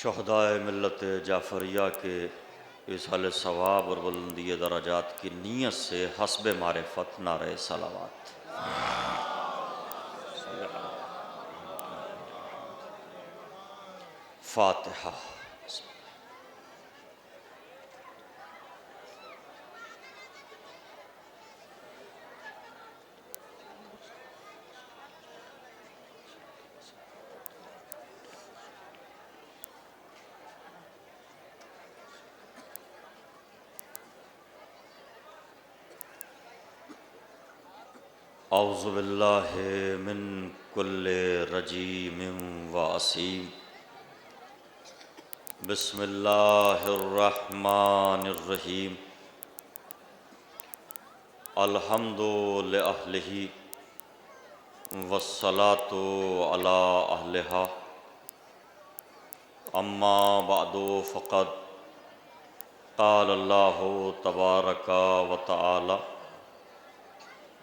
शहदाए मिल्लत जाफ़रिया के इसाले सवाब और बुलंदी दराजात की नीयत से हस्ब मारिफत नारे सलावत। फातिहा। औज़ु बिल्लाहि मिन कुल्लि रजीमिन व असीम। बिस्मिल्लाहिर्रहमानिर्रहीम। अल्हम्दु लिअहलिही वस्सलातु अला अहलिहा। अम्मा बअदु फ़क़द क़ालल्लाहु तबारक व तआला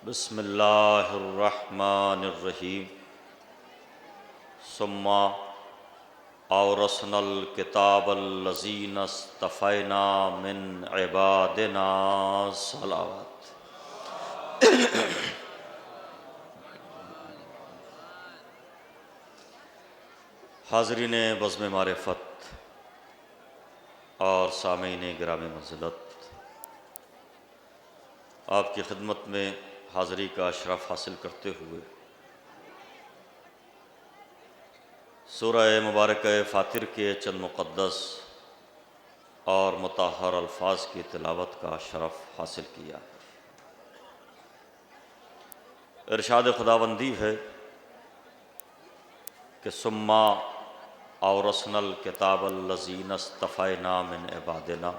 बिस्मिल्लाहिर्रहमानिर्रहीम। सुम्मा औरसनल किताबल्लज़ीना इस्तफ़ैना मिन इबादिना सलावत। हाज़रीन बज़्म मारिफत और सामीन गिरामी मंज़िलत, आपकी खिदमत में हाज़री का अशरफ़ हासिल करते हुए सूरह मुबारक फ़ातिर के चंद मुक़द्दस और मुतहहर अल्फाज की तिलावत का शरफ़ हासिल किया। इरशाद खुदाबंदी है कि सुम्मा औरसनल किताबल्लज़ीना इस्तफ़ैना मिन इबादिना,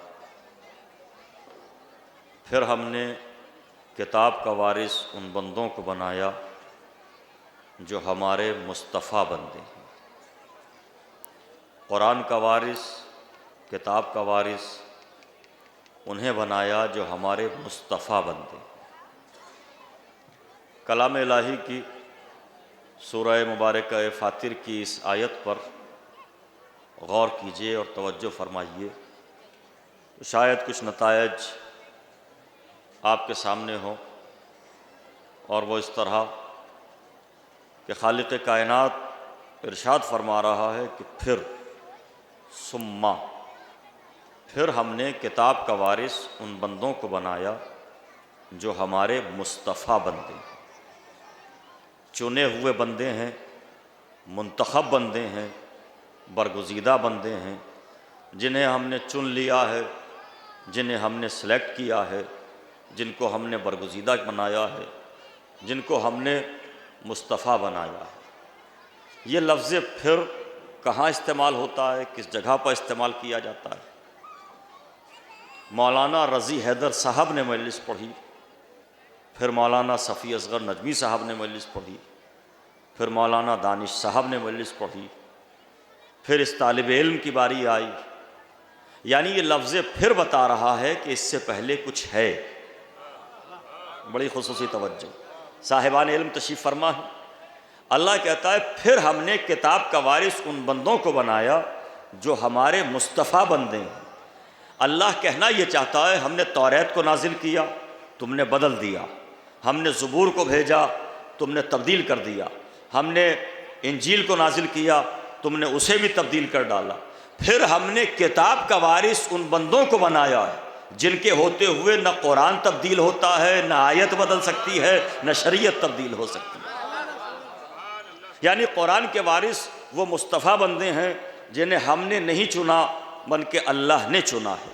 फिर हमने किताब का वारिस उन बंदों को बनाया जो हमारे मुस्तफ़ा बंदे हैं। कुरान का वारिस, किताब का वारिस उन्हें बनाया जो हमारे मुस्तफ़ा बंदे हैं। कलाम इलाही की सूरह मुबारक फ़ातिर की इस आयत पर गौर कीजिए और तवज्जो फरमाइए, तो शायद कुछ नतायज आपके सामने हो, और वो इस तरह कि खालिक़ कायनात इरशाद फरमा रहा है कि फिर सुम्मा, फिर हमने किताब का वारिस उन बंदों को बनाया जो हमारे मुस्तफ़ा बंदे हैं, चुने हुए बंदे हैं, मुंतखब बंदे हैं, बरगुज़ीदा बंदे हैं, जिन्हें हमने चुन लिया है, जिन्हें हमने सेलेक्ट किया है, जिनको हमने बरगुज़ीदा बनाया है, जिनको हमने मुस्तफ़ा बनाया है। ये लफ्ज़ फिर कहाँ इस्तेमाल होता है, किस जगह पर इस्तेमाल किया जाता है? मौलाना रज़ी हैदर साहब ने मजलिस पढ़ी, फिर मौलाना सफ़ी असग़र नजमी साहब ने मजलिस पढ़ी, फिर मौलाना दानिश साहब ने मजलिस पढ़ी, फिर इस तालिब इल्म की बारी आई। यानी ये लफ्ज़ फिर बता रहा है कि इससे पहले कुछ है। बड़ी खुसूसी तवज्जो, साहिबान इल्म तशरीफ़ फरमा है। अल्लाह कहता है फिर हमने किताब का वारिस उन बंदों को बनाया जो हमारे मुस्तफ़ा बंदे हैं। अल्लाह कहना ये चाहता है हमने तौरात को नाजिल किया, तुमने बदल दिया, हमने ज़बूर को भेजा, तुमने तब्दील कर दिया, हमने इंजील को नाजिल किया, तुमने उसे भी तब्दील कर डाला। फिर हमने किताब का वारिस उन बंदों को बनाया है जिनके होते हुए न कुरान तब्दील होता है, न आयत बदल सकती है, न शरीयत तब्दील हो सकती है। यानी कुरान के वारिस वो मुस्तफ़ा बंदे हैं जिन्हें हमने नहीं चुना बल्कि अल्लाह ने चुना है।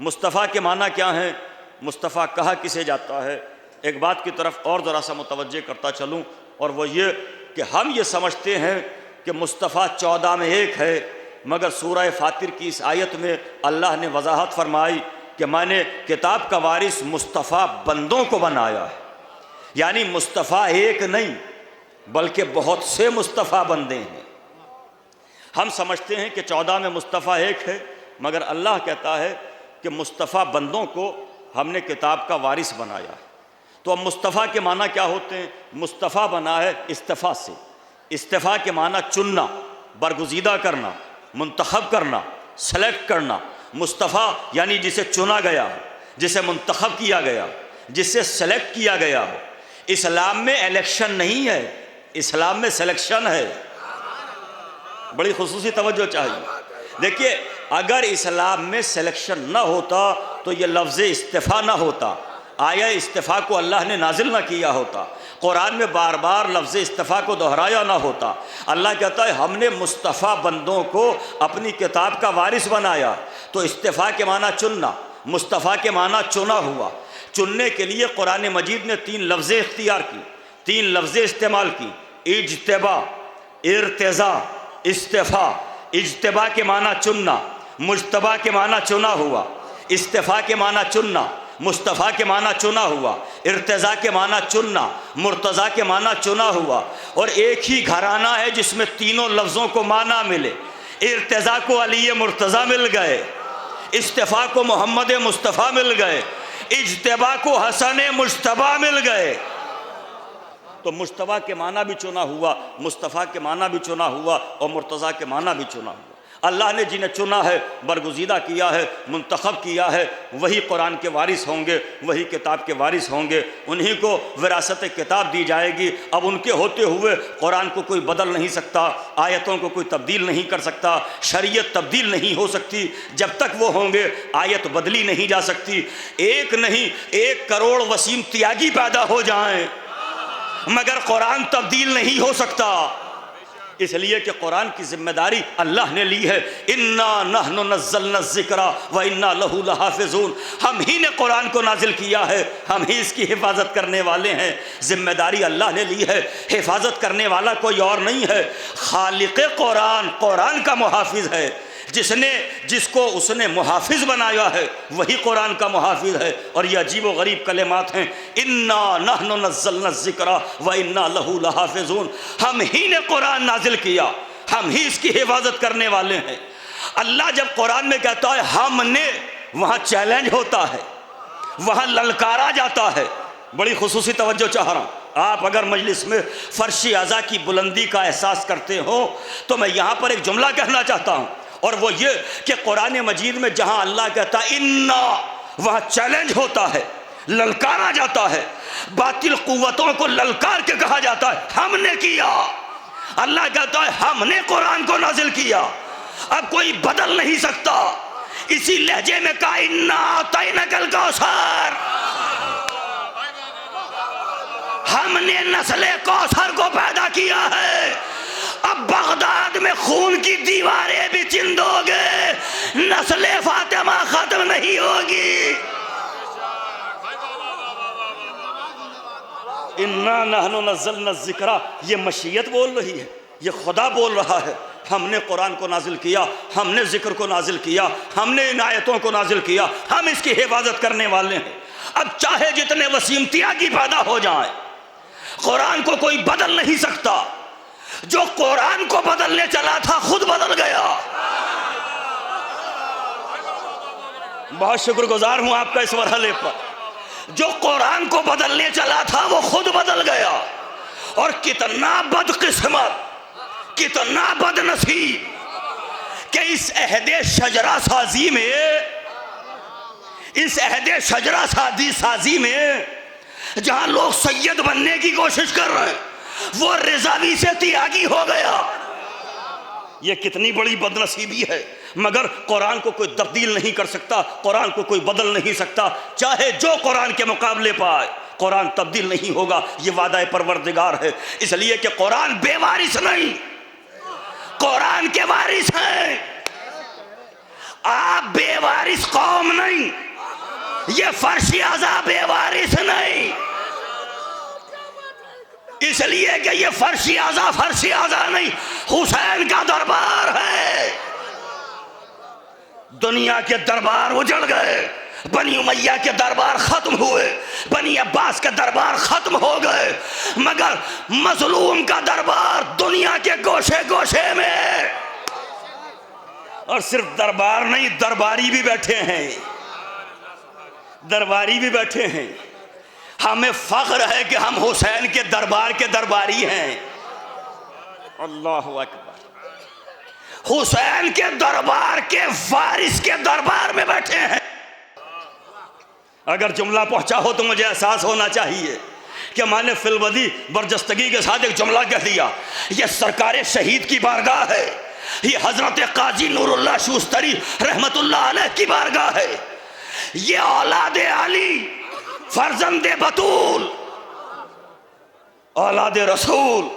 मुस्तफ़ा के माना क्या हैं? मुस्तफ़ा कहा किसे जाता है? एक बात की तरफ और ज़रा सा मुतवज्जे करता चलूँ, और वो ये कि हम ये समझते हैं कि मुस्तफ़ा 14 में एक है, मगर सूरह फ़ातिर की इस आयत में अल्लाह ने वजाहत फरमाई कि मैंने किताब का वारिस मुस्तफ़ा बंदों को बनाया है। यानी मुस्तफ़ा एक नहीं बल्कि बहुत से मुस्तफ़ा बंदे हैं। हम समझते हैं कि 14 में मुस्तफ़ा एक है, मगर अल्लाह कहता है कि मुस्तफ़ा बंदों को हमने किताब का वारिस बनाया है। तो अब मुस्तफ़ा के माना क्या होते हैं? मुस्तफ़ा बना है इस्तिफ़ा से। इस्तिफ़ा के माना चुनना, बरगुज़ीदा करना, मुंतखब करना, सेलेक्ट करना। मुस्तफ़ा यानी जिसे चुना गया हो, जिसे मुंतखब किया गया, जिसे सेलेक्ट किया गया हो। इस्लाम में इलेक्शन नहीं है, इस्लाम में सिलेक्शन है। बड़ी खुसूसी तवज्जो चाहिए। देखिए, अगर इस्लाम में सिलेक्शन ना होता तो ये लफ्ज़ इस्तिफ़ा ना होता, आया इस्तिफ़ा को अल्लाह ने नाजिल ना किया होता, कुरान में बार बार लफ्ज़ इस्तिफ़ा को दोहराया ना होता। अल्लाह कहता है हमने मुस्तफ़ा बंदों को अपनी किताब का वारिस बनाया। तो इस्तिफ़ा के माना चुनना, मुस्तफ़ा के माना चुना हुआ। चुनने के लिए कुरान मजीद ने 3 लफ्ज़ें इख्तियार की, 3 लफ्ज़ें इस्तेमाल की, इज्तिबा, इर्तिज़ा, इस्तिफ़ा। इज्तिबा के माना चुनना, मुज्तबा के माना चुना हुआ, इस्तिफ़ा के माना चुनना, मुस्तफ़ा के माना चुना हुआ, इर्तिज़ा के माना चुनना, मुर्तज़ा के माना चुना हुआ। और एक ही घराना है जिसमें तीनों लफ्ज़ों को माना मिले। इर्तिज़ा को अली मुर्तज़ा मिल गए, इस्तिफ़ा को मोहम्मद मुस्तफ़ा मिल गए, इज्तिबा को हसन मुज्तबा मिल गए। तो मुज्तबा के माना भी चुना हुआ, मुस्तफ़ा के माना भी चुना हुआ और मुर्तज़ा के माना भी चुना हुआ। अल्लाह ने जिन्हें चुना है, बरगुज़ीदा किया है, मुंतखब किया है, वही कुरान के वारिस होंगे, वही किताब के वारिस होंगे। उन्हीं को विरासत किताब दी जाएगी। अब उनके होते हुए कुरान को कोई बदल नहीं सकता, आयतों को कोई तब्दील नहीं कर सकता, शरीयत तब्दील नहीं हो सकती। जब तक वो होंगे आयत बदली नहीं जा सकती। एक नहीं 1 करोड़ वसीम त्यागी पैदा हो जाएं मगर कुरान तब्दील नहीं हो सकता। इसलिए कि कुरान की जिम्मेदारी अल्लाह ने ली है। इन्ना नहनु नज़्ज़लना ज़िक्रा व इन्ना लहू लहाफ़िज़ून। हम ही ने कुरान को नाजिल किया है, हम ही इसकी हिफाजत करने वाले हैं। जिम्मेदारी अल्लाह ने ली है, हिफाजत करने वाला कोई और नहीं है। खालिक़ कुरान, कुरान का मुहाफ़िज़ है। जिसको उसने मुहाफिज बनाया है वही कुरान का मुहाफिज है। और ये अजीब व गरीब कलेमात हैं, इन्ना नहनु नज़्ज़लना ज़िक्रा व इन्ना लहू लहाफ़िज़ून। हम ही ने कुरान नाजिल किया, हम ही इसकी हिफाजत करने वाले हैं। अल्लाह जब कुरान में कहता है हमने, वहाँ चैलेंज होता है, वहाँ ललकारा जाता है। बड़ी खुसूसी तवज्जो चाह रहा हूँ। आप अगर मजलिस में फ़र्श अज़ा की बुलंदी का एहसास करते हो तो मैं यहाँ पर एक जुमला कहना चाहता हूँ, और वो ये कि कुरान मजीद में जहाँ अल्लाह कहता है इन्ना, वहाँ चैलेंज होता है, ललकारा जाता है, बातिल कुव्वतों को ललकार के कहा जाता है हमने किया। अल्लाह कहता है हमने कुरान को नाजिल किया, अब कोई बदल नहीं सकता। इसी लहजे में कहा इन्ना अतैनकल कौसर, हमने नस्ले कौसर को पैदा किया है। अब बगदाद में खून की दीवारें भी चिंदोगे, नस्ले फातिमा खत्म नहीं होगी। इन्ना नहनु नज़्ज़लना ज़िक्रा, ये मशीयत बोल रही है, ये खुदा बोल रहा है। हमने कुरान को नाजिल किया, हमने जिक्र को नाजिल किया, हमने इन आयतों को नाजिल किया, हम इसकी हिफाजत करने वाले हैं। अब चाहे जितने वसीम त्यागी पैदा हो जाएं, कुरान को कोई बदल नहीं सकता। जो कुरान को बदलने चला था खुद बदल गया। बहुत शुक्रगुजार हूं आपका इस मरहले पर। जो कुरान को बदलने चला था वो खुद बदल गया। और कितना बदकिस्मत, कितना बदनसीब कि इस अहदे शजरा साजी में, इस अहदे शजरा साजी में जहां लोग सैयद बनने की कोशिश कर रहे हैं, वो रिज़ावी से त्यागी हो गया। ये कितनी बड़ी बदनसीबी है। मगर कुरान को कोई तब्दील नहीं कर सकता, कुरान को कोई बदल नहीं सकता। चाहे जो कुरान के मुकाबले पाए, कुरान तब्दील नहीं होगा। ये वादा परवरदिगार है। इसलिए कि कुरान बेवारिस नहीं, कुरान के वारिस हैं। आप बेवारिस कौम नहीं, ये फर्श अज़ा बेवारिस नहीं। इसलिए कि ये फर्श अज़ा नहीं, हुसैन का दरबार है। दुनिया के दरबार उजड़ गए, बनी उमैया के दरबार खत्म हुए, बनी अब्बास के दरबार खत्म हो गए, मगर मजलूम का दरबार दुनिया के गोशे गोशे में। और सिर्फ दरबार नहीं, दरबारी भी बैठे हैं, दरबारी भी बैठे हैं। हमें फख्र है कि हम हुसैन के दरबार के दरबारी हैं। अल्लाहु अकबर। हुसैन के दरबार के वारिस के दरबार में बैठे हैं। अगर जुमला पहुंचा हो तो मुझे एहसास होना चाहिए कि मैंने फिलवदी बरजस्तगी के साथ एक जुमला कह दिया। यह सरकार शहीद की बारगाह है, ये हजरत काजी नूरुल्लाह शूस्तरी रहमतुल्लाह अलैह की बारगाह है, ये औलादे अली फर्जंदे बतूल औलादे रसूल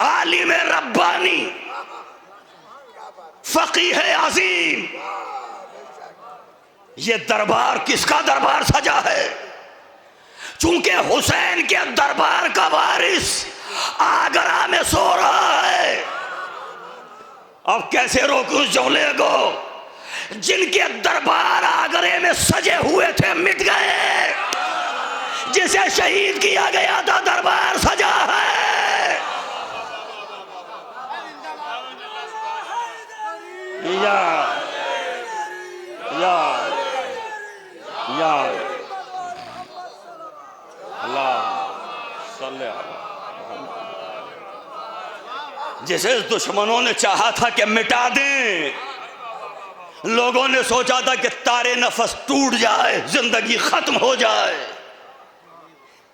आलिम रब्बानी फकीह अजीम, ये दरबार किसका दरबार सजा है? चूंकि हुसैन के दरबार का वारिस आगरा में सो रहा है। अब कैसे रोकूं उस जुमले को? जिनके दरबार आगरे में सजे हुए थे मिट गए, जिसे शहीद किया गया था दरबार सजा है। या या या जिसे दुश्मनों ने चाहा था कि मिटा दें, लोगों ने सोचा था कि तारे नफस टूट जाए, जिंदगी खत्म हो जाए।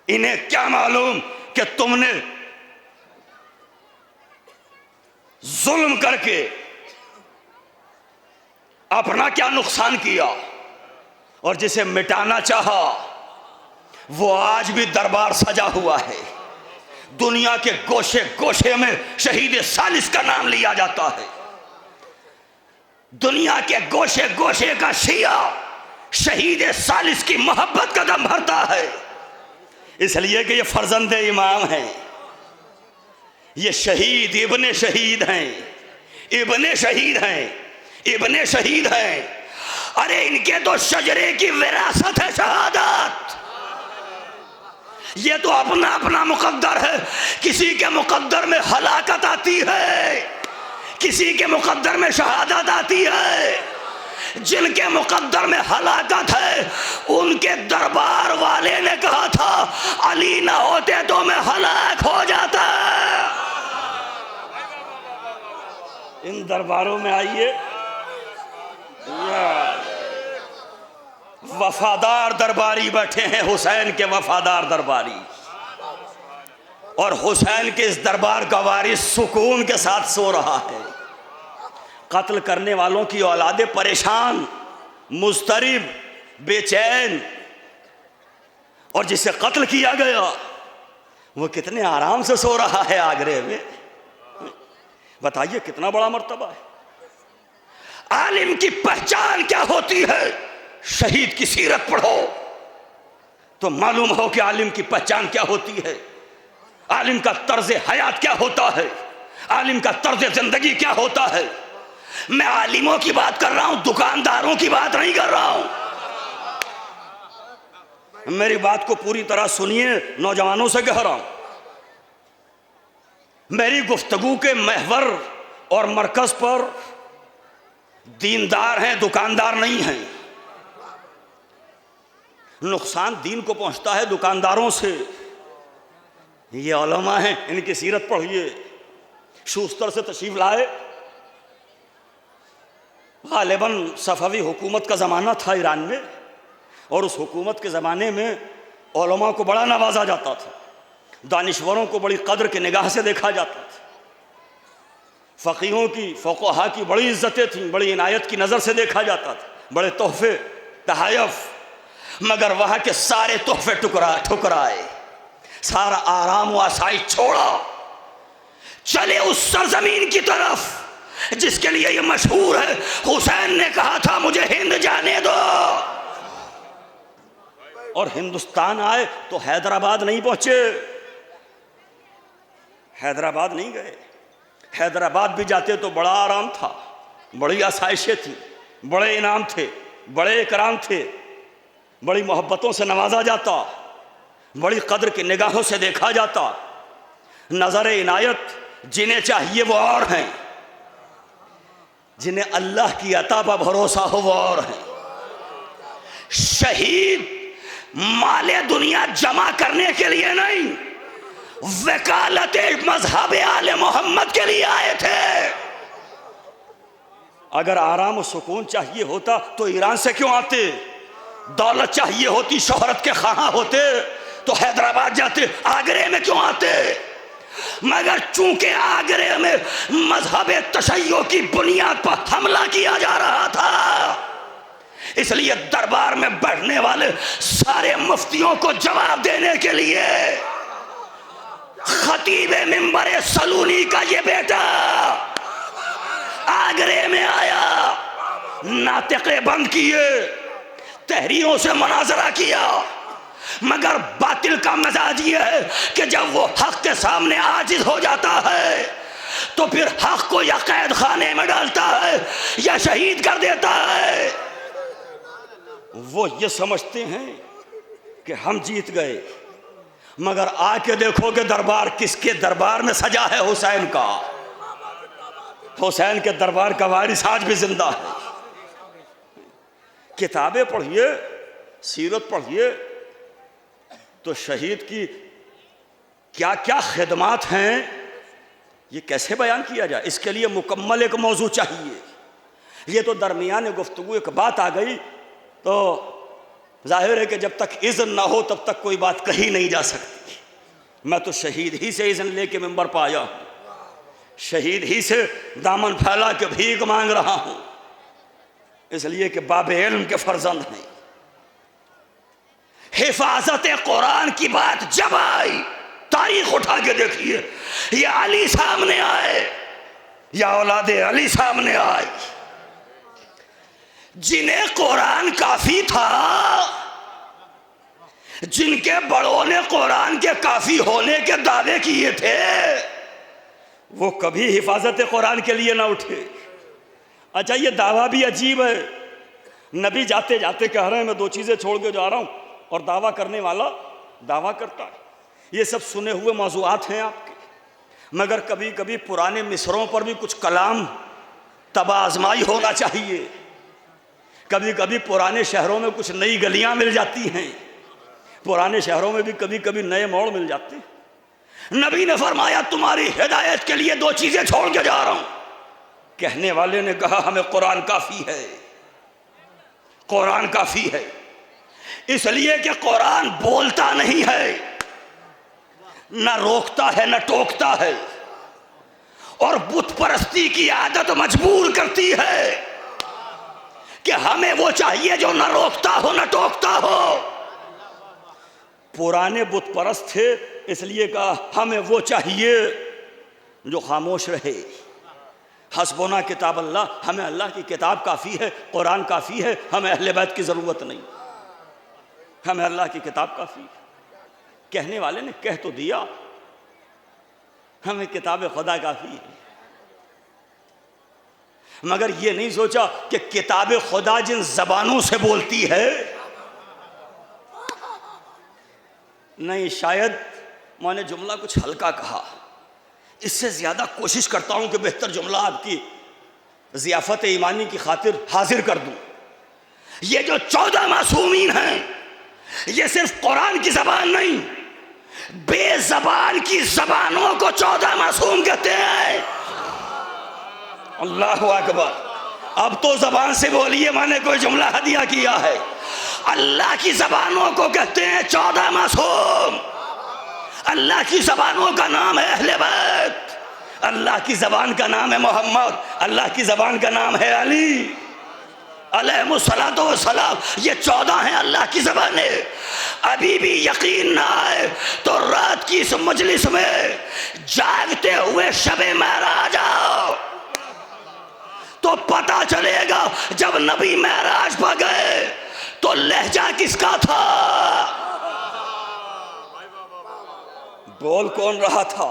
इन्हें क्या मालूम कि तुमने जुल्म करके अपना क्या नुकसान किया, और जिसे मिटाना चाहा वो आज भी दरबार सजा हुआ है। दुनिया के गोशे गोशे में शहीद सालिस का नाम लिया जाता है। दुनिया के गोशे गोशे का शिया शहीद सालिस की मोहब्बत का दम भरता है, इसलिए कि ये फर्जंद इमाम हैं, ये शहीद इब्ने शहीद हैं, इब्ने शहीद हैं, इब्ने शहीद हैं। अरे इनके तो शजरे की विरासत है शहादत। ये तो अपना अपना मुकद्दर है। किसी के मुकद्दर में हलाकत आती है, किसी के मुकद्दर में शहादत आती है। जिनके मुकद्दर में हलाकत है उनके दरबार वाले ने कहा था अली ना होते तो मैं हलाक हो जाता। इन दरबारों में आइए, वफादार दरबारी बैठे हैं, हुसैन के वफादार दरबारी, और हुसैन के इस दरबार का वारिस सुकून के साथ सो रहा है। कत्ल करने वालों की औलादे परेशान, मुस्तरिब, बेचैन, और जिसे कत्ल किया गया वो कितने आराम से सो रहा है आगरे में। बताइए कितना बड़ा मर्तबा है। आलिम की पहचान क्या होती है? शहीद की सीरत पढ़ो तो मालूम हो कि आलिम की पहचान क्या होती है, आलिम का तर्ज हयात क्या होता है, आलिम का तर्ज जिंदगी क्या होता है। मैं आलिमों की बात कर रहा हूं, दुकानदारों की बात नहीं कर रहा हूं। मेरी बात को पूरी तरह सुनिए, नौजवानों से कह रहा हूं। मेरी गुफ्तगू के महवर और मरकज पर दीनदार हैं, दुकानदार नहीं हैं। नुकसान दीन को पहुंचता है दुकानदारों से। ये उलमा हैं, इनकी सीरत पढ़िए। शूस्तर से तशरीफ लाए, गालिबन सफवी हुकूमत का ज़माना था ईरान में, और उस हुकूमत के ज़माने में उलमा को बड़ा नवाजा जाता था, दानिश्वरों को बड़ी कदर की निगाह से देखा जाता था, फ़कीहों की, फ़ुक़हा की बड़ी इज्जतें थीं, बड़ी इनायत की नज़र से देखा जाता था, बड़े तोहफे तहायफ। मगर वहाँ के सारे तोहफे ठुकराए, सारा आराम व आसाइश छोड़ा, चले उस सरजमीन की तरफ जिसके लिए ये मशहूर है। हुसैन ने कहा था मुझे हिंद जाने दो, और हिंदुस्तान आए तो हैदराबाद नहीं पहुंचे, हैदराबाद नहीं गए। हैदराबाद भी जाते तो बड़ा आराम था, बड़ी आसाइशें थी, बड़े इनाम थे, बड़े इकराम थे, बड़ी मोहब्बतों से नवाजा जाता, बड़ी कदर की निगाहों से देखा जाता। नज़र इनायत जिन्हें चाहिए वो और हैं, जिन्हें अल्लाह की अता पर भरोसा हो वो और हैं। शहीद माले दुनिया जमा करने के लिए नहीं, वकालत मजहब आले मोहम्मद के लिए आए थे। अगर आराम और सुकून चाहिए होता तो ईरान से क्यों आते? दौलत चाहिए होती, शोहरत के ख़्वाह होते तो हैदराबाद जाते, आगरे में क्यों आते? मगर चूंकि आगरे में मजहब तशय्यो की बुनियाद पर हमला किया जा रहा था, इसलिए दरबार में बैठने वाले सारे मुफ्तियों को जवाब देने के लिए खतीब मिंबर सलूनी का ये बेटा आगरे में आया, नातिक़े बंद किए, तहरीरों से मुनाजरा किया। मगर बातिल का मजाज ये है कि जब वो हक के सामने आजिज हो जाता है तो फिर हक को या कैद खाने में डालता है या शहीद कर देता है। वो ये समझते हैं कि हम जीत गए, मगर आके देखो कि दरबार किसके दरबार में सजा है? हुसैन का। हुसैन के दरबार का वारिस आज भी जिंदा है। किताबें पढ़िए, सीरत पढ़िए तो शहीद की क्या क्या खिदमात हैं ये कैसे बयान किया जाए? इसके लिए मुकम्मल एक मौजू चाहिए। ये तो दरमियान गुफ्तगू एक बात आ गई तो जाहिर है कि जब तक इज़्न ना हो तब तक कोई बात कही नहीं जा सकती। मैं तो शहीद ही से इज़्न लेके मिंबर पर आया हूँ, शहीद ही से दामन फैला के भीख मांग रहा हूँ, इसलिए कि बाबे इल्म के फर्जंद हैं। हिफाजत कुरान की बात जब आई, तारीख उठा के देखिए, ये अली सामने आए या औलादे अली सामने आए, जिन्हें कुरान काफी था, जिनके बड़ों ने कुरान के काफी होने के दावे किए थे, वो कभी हिफाजत कुरान के लिए ना उठे। अच्छा, ये दावा भी अजीब है। नबी जाते जाते कह रहे हैं मैं 2 चीज़ें छोड़ के जा रहा हूँ, और दावा करने वाला दावा करता है। ये सब सुने हुए मौज़ूआत हैं आपके, मगर कभी कभी पुराने मिसरों पर भी कुछ कलाम तबा आजमाई होना चाहिए। कभी कभी पुराने शहरों में कुछ नई गलियां मिल जाती हैं, पुराने शहरों में भी कभी कभी नए मोड़ मिल जाते हैं। नबी ने फरमाया तुम्हारी हिदायत के लिए 2 चीज़ें छोड़ के जा रहा हूँ। कहने वाले ने कहा हमें कुरान काफ़ी है, कुरान काफ़ी है, इसलिए कि कुरान बोलता नहीं है, न रोकता है न टोकता है, और बुत परस्ती की आदत मजबूर करती है कि हमें वो चाहिए जो न रोकता हो न टोकता हो। पुराने बुत परस्त थे, इसलिए कहा हमें वो चाहिए जो खामोश रहे। हस्बुना किताब अल्लाह, हमें अल्लाह की किताब काफ़ी है, कुरान काफ़ी है, हमें अहले बैत की ज़रूरत नहीं, हमें अल्लाह की किताब काफ़ी है। कहने वाले ने कह तो दिया हमें किताब खुदा काफ़ी है, मगर ये नहीं सोचा कि किताब खुदा जिन ज़बानों से बोलती है, नहीं, शायद मैंने जुमला कुछ हल्का कहा, इससे ज़्यादा कोशिश करता हूँ कि बेहतर जुमला आपकी ज़ियाफ़त ईमानी की खातिर हाजिर कर दूँ। ये जो 14 मासूमीन हैं, ये सिर्फ कुरान की ज़बान नहीं, बेज़बान की ज़बानों को 14 मासूम कहते हैं। अल्लाह अकबर। अब तो ज़बान से बोलिए, मैंने कोई जुमला हदिया किया है। अल्लाह की ज़बानों को कहते हैं 14 मासूम। अल्लाह की ज़बानों का नाम है अहले बैत, अल्लाह की ज़बान का नाम है मोहम्मद, अल्लाह की ज़बान का नाम है अली अलैहिस्सलातो वस्सलाम। ये 14 हैं अल्लाह की ज़बानें। अभी भी यकीन ना आए तो रात की इस मजलिस में जागते हुए शबे महराज आओ तो पता चलेगा जब नबी महराज पर गए तो लहजा किसका था, बोल कौन रहा था,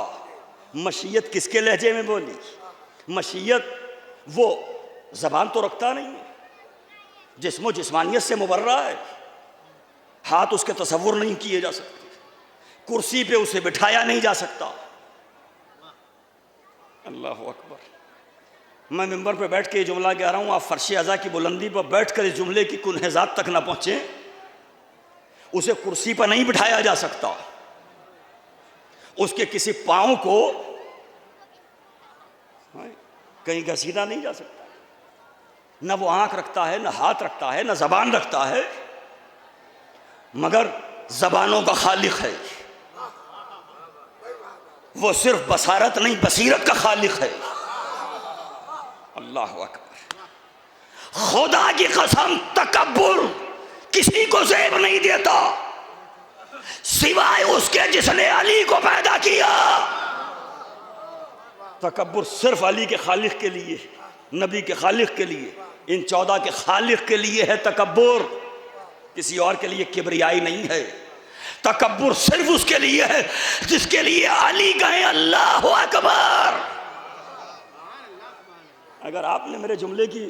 मशीयत किसके लहजे में बोली। मशीयत वो ज़बान तो रखता नहीं है, जिस्मो जिस्मानियत से मुबर्रा है, हाथ उसके तसव्वुर नहीं किए जा सकते, कुर्सी पे उसे बिठाया नहीं जा सकता। अल्लाह अकबर। मैं मिंबर पे बैठ के ये जुमला कह रहा हूँ, आप फर्श अज़ा की बुलंदी पर बैठ कर इस जुमले की कुन्हज़ात तक ना पहुँचे। उसे कुर्सी पर नहीं बिठाया जा सकता, उसके किसी पाँव को कहीं घसीटा नहीं जा सकता, न वो आंख रखता है, न हाथ रखता है, न जबान रखता है, मगर जबानों का खालिक है। वो सिर्फ बसारत नहीं, बसीरत का खालिक है। अल्लाह अकबर। खुदा की कसम, तकब्बुर किसी को ज़ेब नहीं देता सिवाय उसके जिसने अली को पैदा किया। तकब्बुर सिर्फ अली के खालिक के लिए, नबी के खालिक के लिए, इन 14 के खालिक के लिए है तकब्बुर, किसी और के लिए किबरियाई नहीं है। तकब्बुर सिर्फ उसके लिए है जिसके लिए अली कहे अल्लाह अकबर। अगर आपने मेरे जुमले की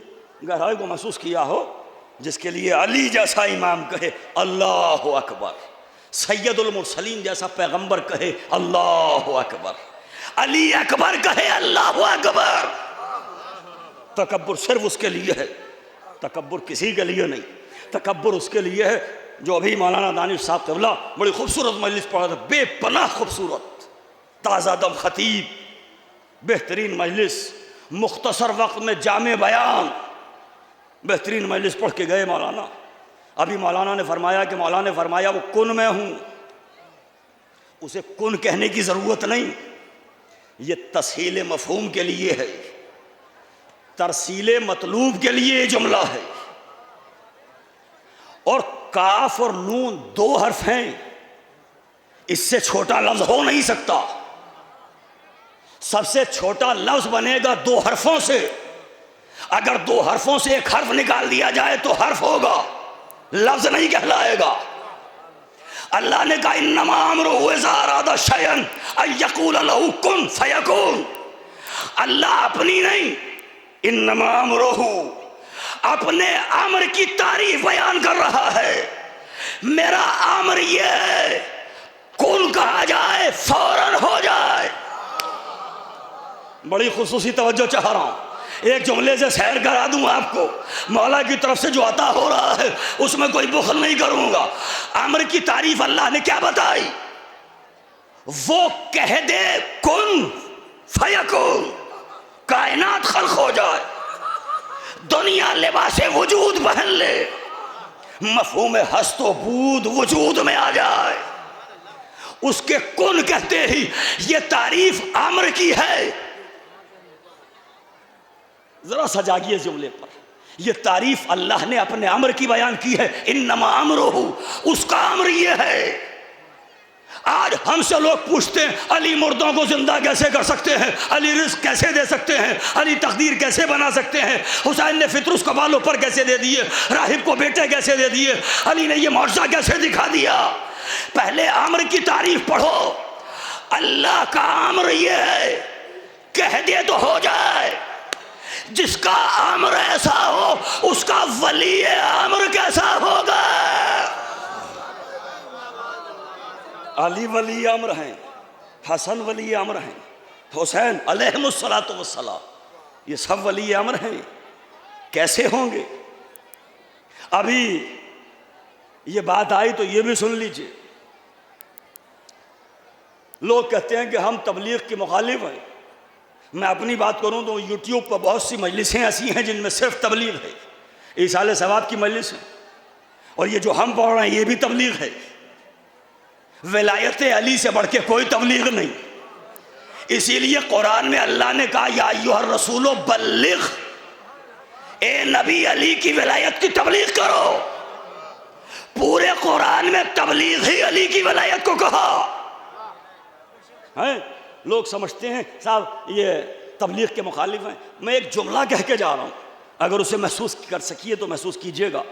गहराई को महसूस किया हो, जिसके लिए अली जैसा इमाम कहे अल्लाह अकबर, सैयदुल मुरसलीन जैसा पैगंबर कहे अल्लाह अकबर, अली अकबर कहे अल्लाह अकबर। तकब्बुर सिर्फ उसके लिए है, तकब्बुर किसी के लिए नहीं। तकब्बुर उसके लिए है जो अभी मौलाना दानिश साहब क़िबला बड़ी खूबसूरत मजलिस पढ़ा था, बेपनाह खूबसूरत, ताज़ा दम खतीब, बेहतरीन मजलिस, मुख्तसर वक्त में जामे बयान, बेहतरीन मजलिस पढ़ के गए मौलाना। अभी मौलाना ने फरमाया कि मौलाना ने फरमाया वो कुन में हूँ, उसे कुन कहने की ज़रूरत नहीं, ये तस्हील मफ़हूम के लिए है, तरसील मतलूब के लिए ये जुमला है। और काफ और नून 2 हर्फ हैं, इससे छोटा लफ्ज हो नहीं सकता। सबसे छोटा लफ्ज बनेगा 2 हर्फों से। अगर 2 हर्फों से एक हर्फ निकाल दिया जाए तो हर्फ होगा, लफ्ज नहीं कहलाएगा। अल्लाह ने कहा इन्नमा अमरुहु इज़ा अरादा शयअन अन यक़ूल लहू कुन फयकून। अल्लाह अपनी नहीं, इन्नमा अमरुहु अपने अमर की तारीफ बयान कर रहा है। मेरा अमर ये है, कुन कहा जाए फौरन हो जाए। बड़ी खुसूसी तवज्जो चाह रहा हूं, एक जुमले से सैर करा दूं आपको। मौला की तरफ से जो अता हो रहा है उसमें कोई बुखल नहीं करूंगा। अमर की तारीफ अल्लाह ने क्या बताई? वो कह दे कुन फयकुन, कायनात खल्क हो जाए, दुनिया लिबासे वजूद पहन ले, मफहूम हस्तो बूद वजूद में आ जाए। उसके कुन कहते ही ये तारीफ अमर की है। जरा सजागिए जुमले पर, यह तारीफ अल्लाह ने अपने अमर की बयान की है। इन्नमा अमरुहु, उसका अमर यह है। आज हमसे लोग पूछते हैं अली मुर्दों को जिंदा कैसे कर सकते हैं, अली रिस्क कैसे दे सकते हैं, अली तकदीर कैसे बना सकते हैं, हुसैन ने फितरुस को बालों पर कैसे दे दिए, राहिब को बेटे कैसे दे दिए, अली ने यह मौजज़ा कैसे दिखा दिया। पहले अमर की तारीफ पढ़ो। अल्लाह का अमर यह है, कह दे तो हो जाए। जिसका अमर ऐसा हो उसका वली अमर कैसा होगा। अली वली अमर हैं, हसन वली अमर हैं, हुसैन अलैहिमुस्सलातु वस्सलाम, ये सब वली अमर हैं। कैसे होंगे? अभी ये बात आई तो ये भी सुन लीजिए। लोग कहते हैं कि हम तबलीग के मुखालिफ हैं। मैं अपनी बात करूं तो यूट्यूब पर बहुत सी मजलिसें ऐसी हैं जिनमें सिर्फ तबलीग है। ईसाले सवाब की मजलिस है, और ये जो हम पढ़ रहे हैं ये भी तबलीग है। विलायत अली से बढ़ के कोई तबलीग नहीं। इसीलिए कुरान में अल्लाह ने कहा या अय्युहर रसूलो बल्लिग, ए नबी अली की विलायत की तबलीग करो। पूरे कुरान में तबलीग ही अली की विलायत को कहा है। लोग समझते हैं साहब ये तबलीग के मुखालिफ हैं। मैं एक जुमला कह के जा रहा हूँ, अगर उसे महसूस कर सकिए तो महसूस कीजिएगा।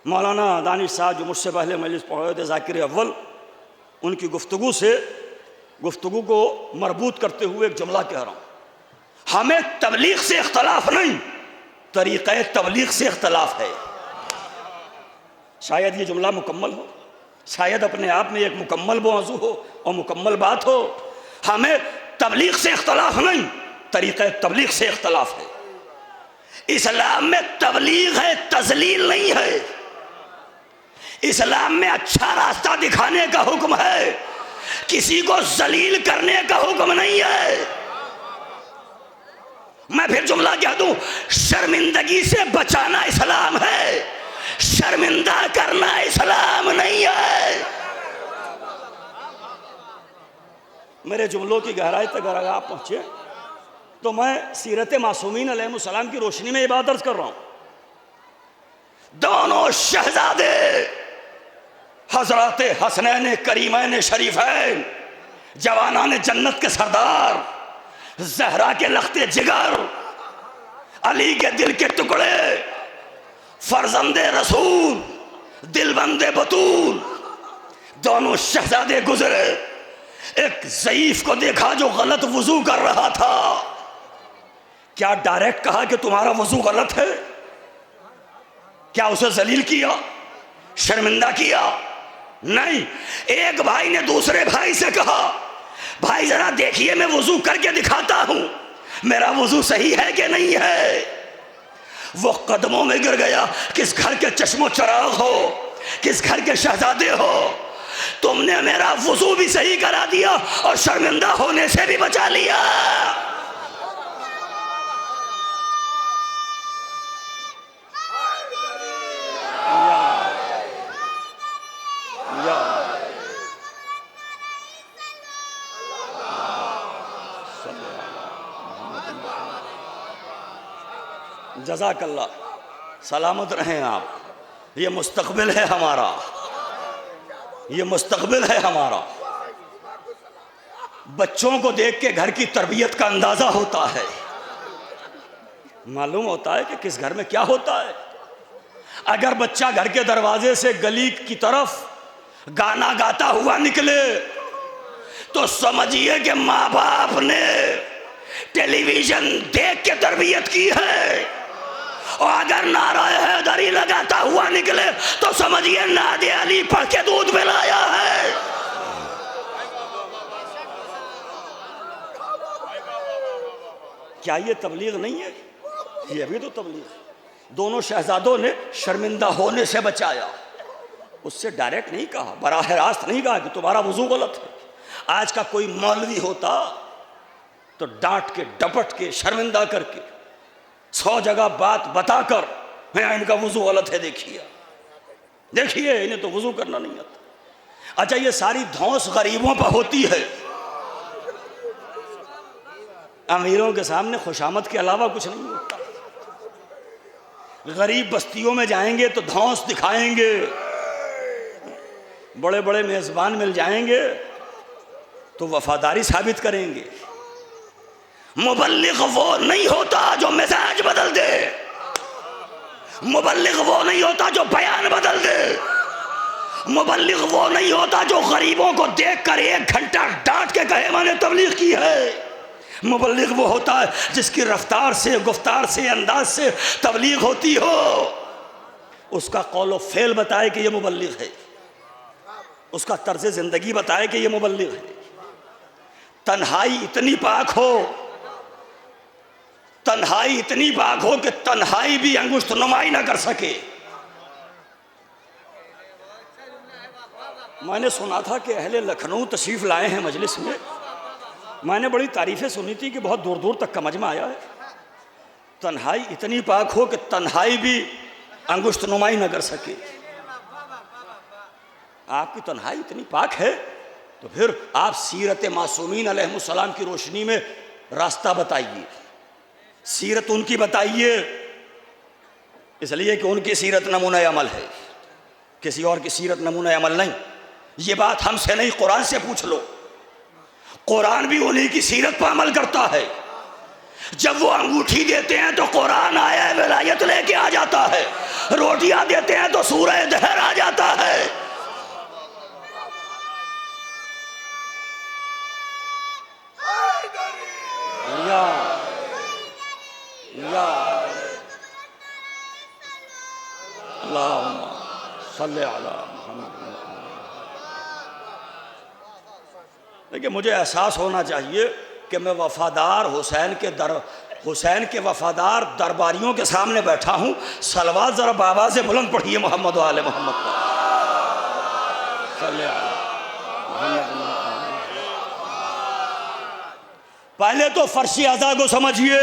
मौलाना दानिश साहब जो मुझसे पहले मजलिस पढ़ रहे थे, ज़ाकिर अव्वल, उनकी गुफ्तगू को मरबूत करते हुए एक जुमला कह रहा हूँ। हमें तबलीग से इख्तलाफ नहीं, तरीक़े तबलीग से इख्तलाफ है। शायद ये जुमला मुकम्मल हो, शायद अपने आप में एक मुकम्मल मौज़ू हो और मुकम्मल बात हो। हमें तबलीग से इख्तलाफ नहीं, तरीक़े तबलीग से इख्तलाफ है। इस्लाम में तबलीग है, तज़लील नहीं है। इस्लाम में अच्छा रास्ता दिखाने का हुक्म है, किसी को जलील करने का हुक्म नहीं है। मैं फिर जुमला कह दूं, शर्मिंदगी से बचाना इस्लाम है, शर्मिंदा करना इस्लाम नहीं है। मेरे जुमलों की गहराई तक अगर आप पहुंचे तो मैं सीरत मासूमीन अलैहिस्सलाम की रोशनी में ये बात अर्ज कर रहा हूं। दोनों शहजादे हजरत हसनैन करीमैन शरीफैन, जवानान जन्नत के सरदार, जहरा के लख्ते जिगर, अली के दिल के टुकड़े, फरजंदे रसूल, दिलबंदे बतूल, दोनों शहजादे गुजरे। एक ज़ईफ को देखा जो गलत वजू कर रहा था। क्या डायरेक्ट कहा कि तुम्हारा वजू गलत है? क्या उसे जलील किया, शर्मिंदा किया? नहीं। एक भाई ने दूसरे भाई से कहा, भाई जरा देखिए मैं वजू करके दिखाता हूं, मेरा वजू सही है कि नहीं है। वो कदमों में गिर गया। किस घर के चश्मो चराग हो, किस घर के शहजादे हो, तुमने मेरा वजू भी सही करा दिया और शर्मिंदा होने से भी बचा लिया। जज़ाकल्लाह, सलामत रहें आप। ये मुस्तकबिल है हमारा, ये मुस्तकबिल है हमारा। बच्चों को देख के घर की तरबियत का अंदाजा होता है, मालूम होता है कि किस घर में क्या होता है। अगर बच्चा घर के दरवाजे से गली की तरफ गाना गाता हुआ निकले तो समझिए कि माँ बाप ने टेलीविजन देख के तरबियत की है। और अगर नाराए हैदरी लगाता हुआ निकले तो समझिए नादे अली पढ़ के दूध पिलाया है। क्या ये तबलीग नहीं है? ये भी तो तबलीग। दोनों शहजादों ने शर्मिंदा होने से बचाया, उससे डायरेक्ट नहीं कहा, बराह रास्त नहीं कहा कि तुम्हारा वजू गलत है। आज का कोई मौलवी होता तो डांट के, डपट के, शर्मिंदा करके 100 जगह बात बताकर, मैं इनका वजू गलत है, देखिए इन्हें तो वजू करना नहीं आता। अच्छा, ये सारी धौंस गरीबों पर होती है, अमीरों के सामने खुशामद के अलावा कुछ नहीं होता। गरीब बस्तियों में जाएंगे तो धौंस दिखाएंगे, बड़े बड़े मेजबान मिल जाएंगे तो वफादारी साबित करेंगे। मुबल्लिग वो नहीं होता जो मिजाज बदल दे, मुबल्लिग वो नहीं होता जो बयान बदल दे, मुबल्लिग वो नहीं होता जो गरीबों को देखकर 1 घंटा डांट के कहे मैंने तबलीग की है। मुबल्लिग वो होता है जिसकी रफ्तार से, गुफ्तार से, अंदाज से तबलीग होती हो, उसका कौलो फेल बताए कि ये मुबल्लिग है, उसका तर्ज जिंदगी बताए कि ये मुबल्लिग है। तन्हाई इतनी पाक हो, तन्हाई इतनी पाक हो कि तन्हाई भी अंगुष्ठ नुमाई ना कर सके। मैंने सुना था कि अहले लखनऊ तशरीफ लाए हैं मजलिस में, मैंने बड़ी तारीफें सुनी थी कि बहुत दूर दूर तक का मजमा आया है। तन्हाई इतनी पाक हो कि तन्हाई भी अंगुष्ठ नुमाई न कर सके। आपकी तन्हाई इतनी पाक है तो फिर आप सीरत मासूमीन अलैहिस्सलाम की रोशनी में रास्ता बताइए, सीरत उनकी बताइए, इसलिए कि उनकी सीरत नमूना अमल है, किसी और की सीरत नमूना अमल नहीं। ये बात हमसे नहीं, कुरान से पूछ लो। कुरान भी उन्हीं की सीरत पर अमल करता है। जब वो अंगूठी देते हैं तो कुरान आया विलायत लेके आ जाता है, रोटियां देते हैं तो सूरह दहर आ जाता है। या अल्लाहुम्मा सल्ली अला मुहम्मद। देखिए, मुझे एहसास होना चाहिए कि मैं वफादार हुसैन के वफादार दरबारियों के सामने बैठा हूँ। सलवात ज़रा बाबा से बुलंद पढ़िए मोहम्मद वाले मोहम्मद पहले तो फर्शी अज़ा को समझिए,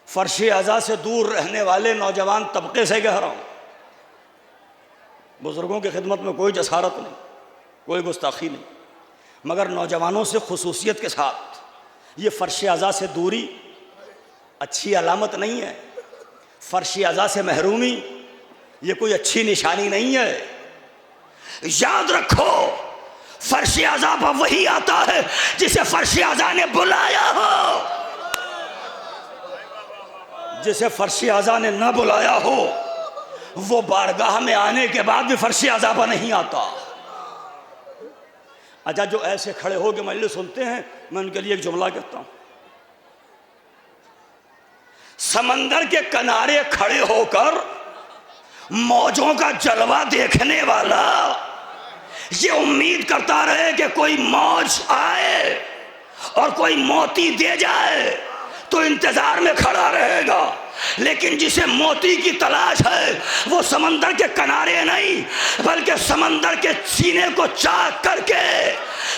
फर्श अज़ा से दूर रहने वाले नौजवान तबके से कह रहा हूँ। बुज़ुर्गों की खिदमत में कोई जसारत नहीं, कोई गुस्ताखी नहीं, मगर नौजवानों से खुसूसियत के साथ ये फर्श अज़ा से दूरी अच्छी अलामत नहीं है। फर्श अज़ा से महरूमी ये कोई अच्छी निशानी नहीं है। याद रखो, फर्श अज़ा पर वही आता है जिसे फर्श अज़ा ने बुलाया हो। जिसे फर्श अज़ा ने न बुलाया हो वो बारगाह में आने के बाद भी फर्श अज़ा पर नहीं आता। अच्छा, जो ऐसे खड़े हो के मजलिस सुनते हैं, मैं उनके लिए एक जुमला कहता हूँ। समंदर के किनारे खड़े होकर मौजों का जलवा देखने वाला ये उम्मीद करता रहे कि कोई मौज आए और कोई मोती दे जाए तो इंतजार में खड़ा रहेगा, लेकिन जिसे मोती की तलाश है वो समंदर के किनारे नहीं बल्कि समंदर के सीने को चाक करके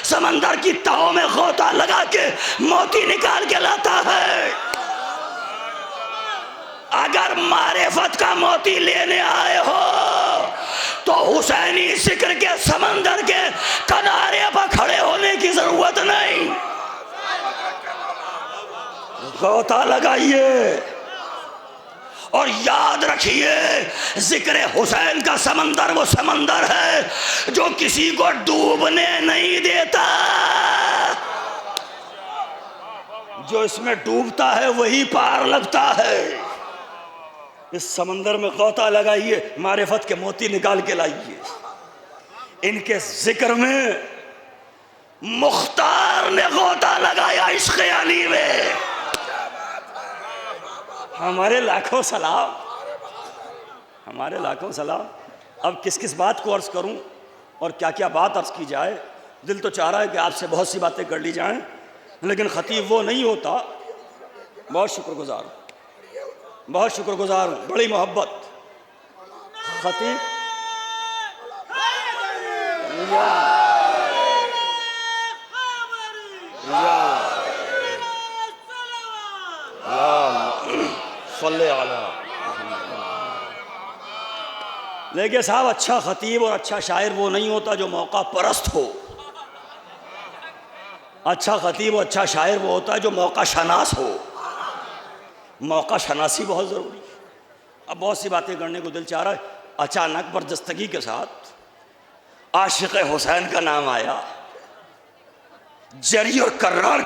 समंदर की तहों में गोता लगा के मोती निकाल के लाता है। अगर मारिफत का मोती लेने आए हो तो हुसैनी जिक्र के समंदर के किनारे पर खड़े होने की जरूरत नहीं, गोता लगाइए और याद रखिए, जिक्र हुसैन का समंदर वो समंदर है जो किसी को डूबने नहीं देता। जो इसमें डूबता है वही पार लगता है। इस समंदर में गोता लगाइए, मारिफत के मोती निकाल के लाइए। इनके जिक्र में मुख्तार ने गोता लगाया इश्क़ अली में। हमारे लाखों सलाम, हमारे लाखों सलाम। अब किस किस बात को अर्ज़ करूं और क्या क्या बात अर्ज़ की जाए। दिल तो चाह रहा है कि आपसे बहुत सी बातें कर ली जाएं, लेकिन ख़तीब वो नहीं होता। बहुत शुक्रगुजार, बहुत शुक्रगुजार हूँ, बड़ी मोहब्बत। ख़तीब लेकिन साहब, अच्छा ख़तीब और अच्छा शायर वो नहीं होता जो मौका परस्त हो। अच्छा ख़तीब और अच्छा शायर वो होता है जो मौका शनास हो। मौका शनासी बहुत ज़रूरी है। अब बहुत सी बातें करने को दिल चाह रहा है। अचानक बरजस्तगी के साथ आशिक़ हुसैन का नाम आया, जरी और कर्रार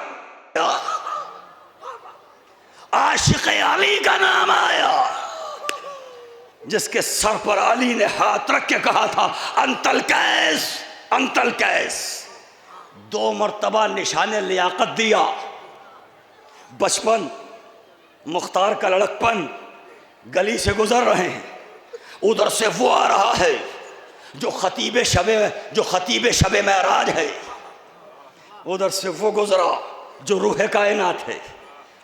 आशिक़ अली का नाम आया, जिसके सर पर अली ने हाथ रख के कहा था अंतल कैस, अंतल कैस। 2 मरतबा निशाने लियाकत दिया। बचपन, मुख्तार का लड़कपन, गली से गुजर रहे हैं, उधर से वो आ रहा है जो खतीब शबे महराज है, उधर से वो गुजरा जो रूह कायनात है,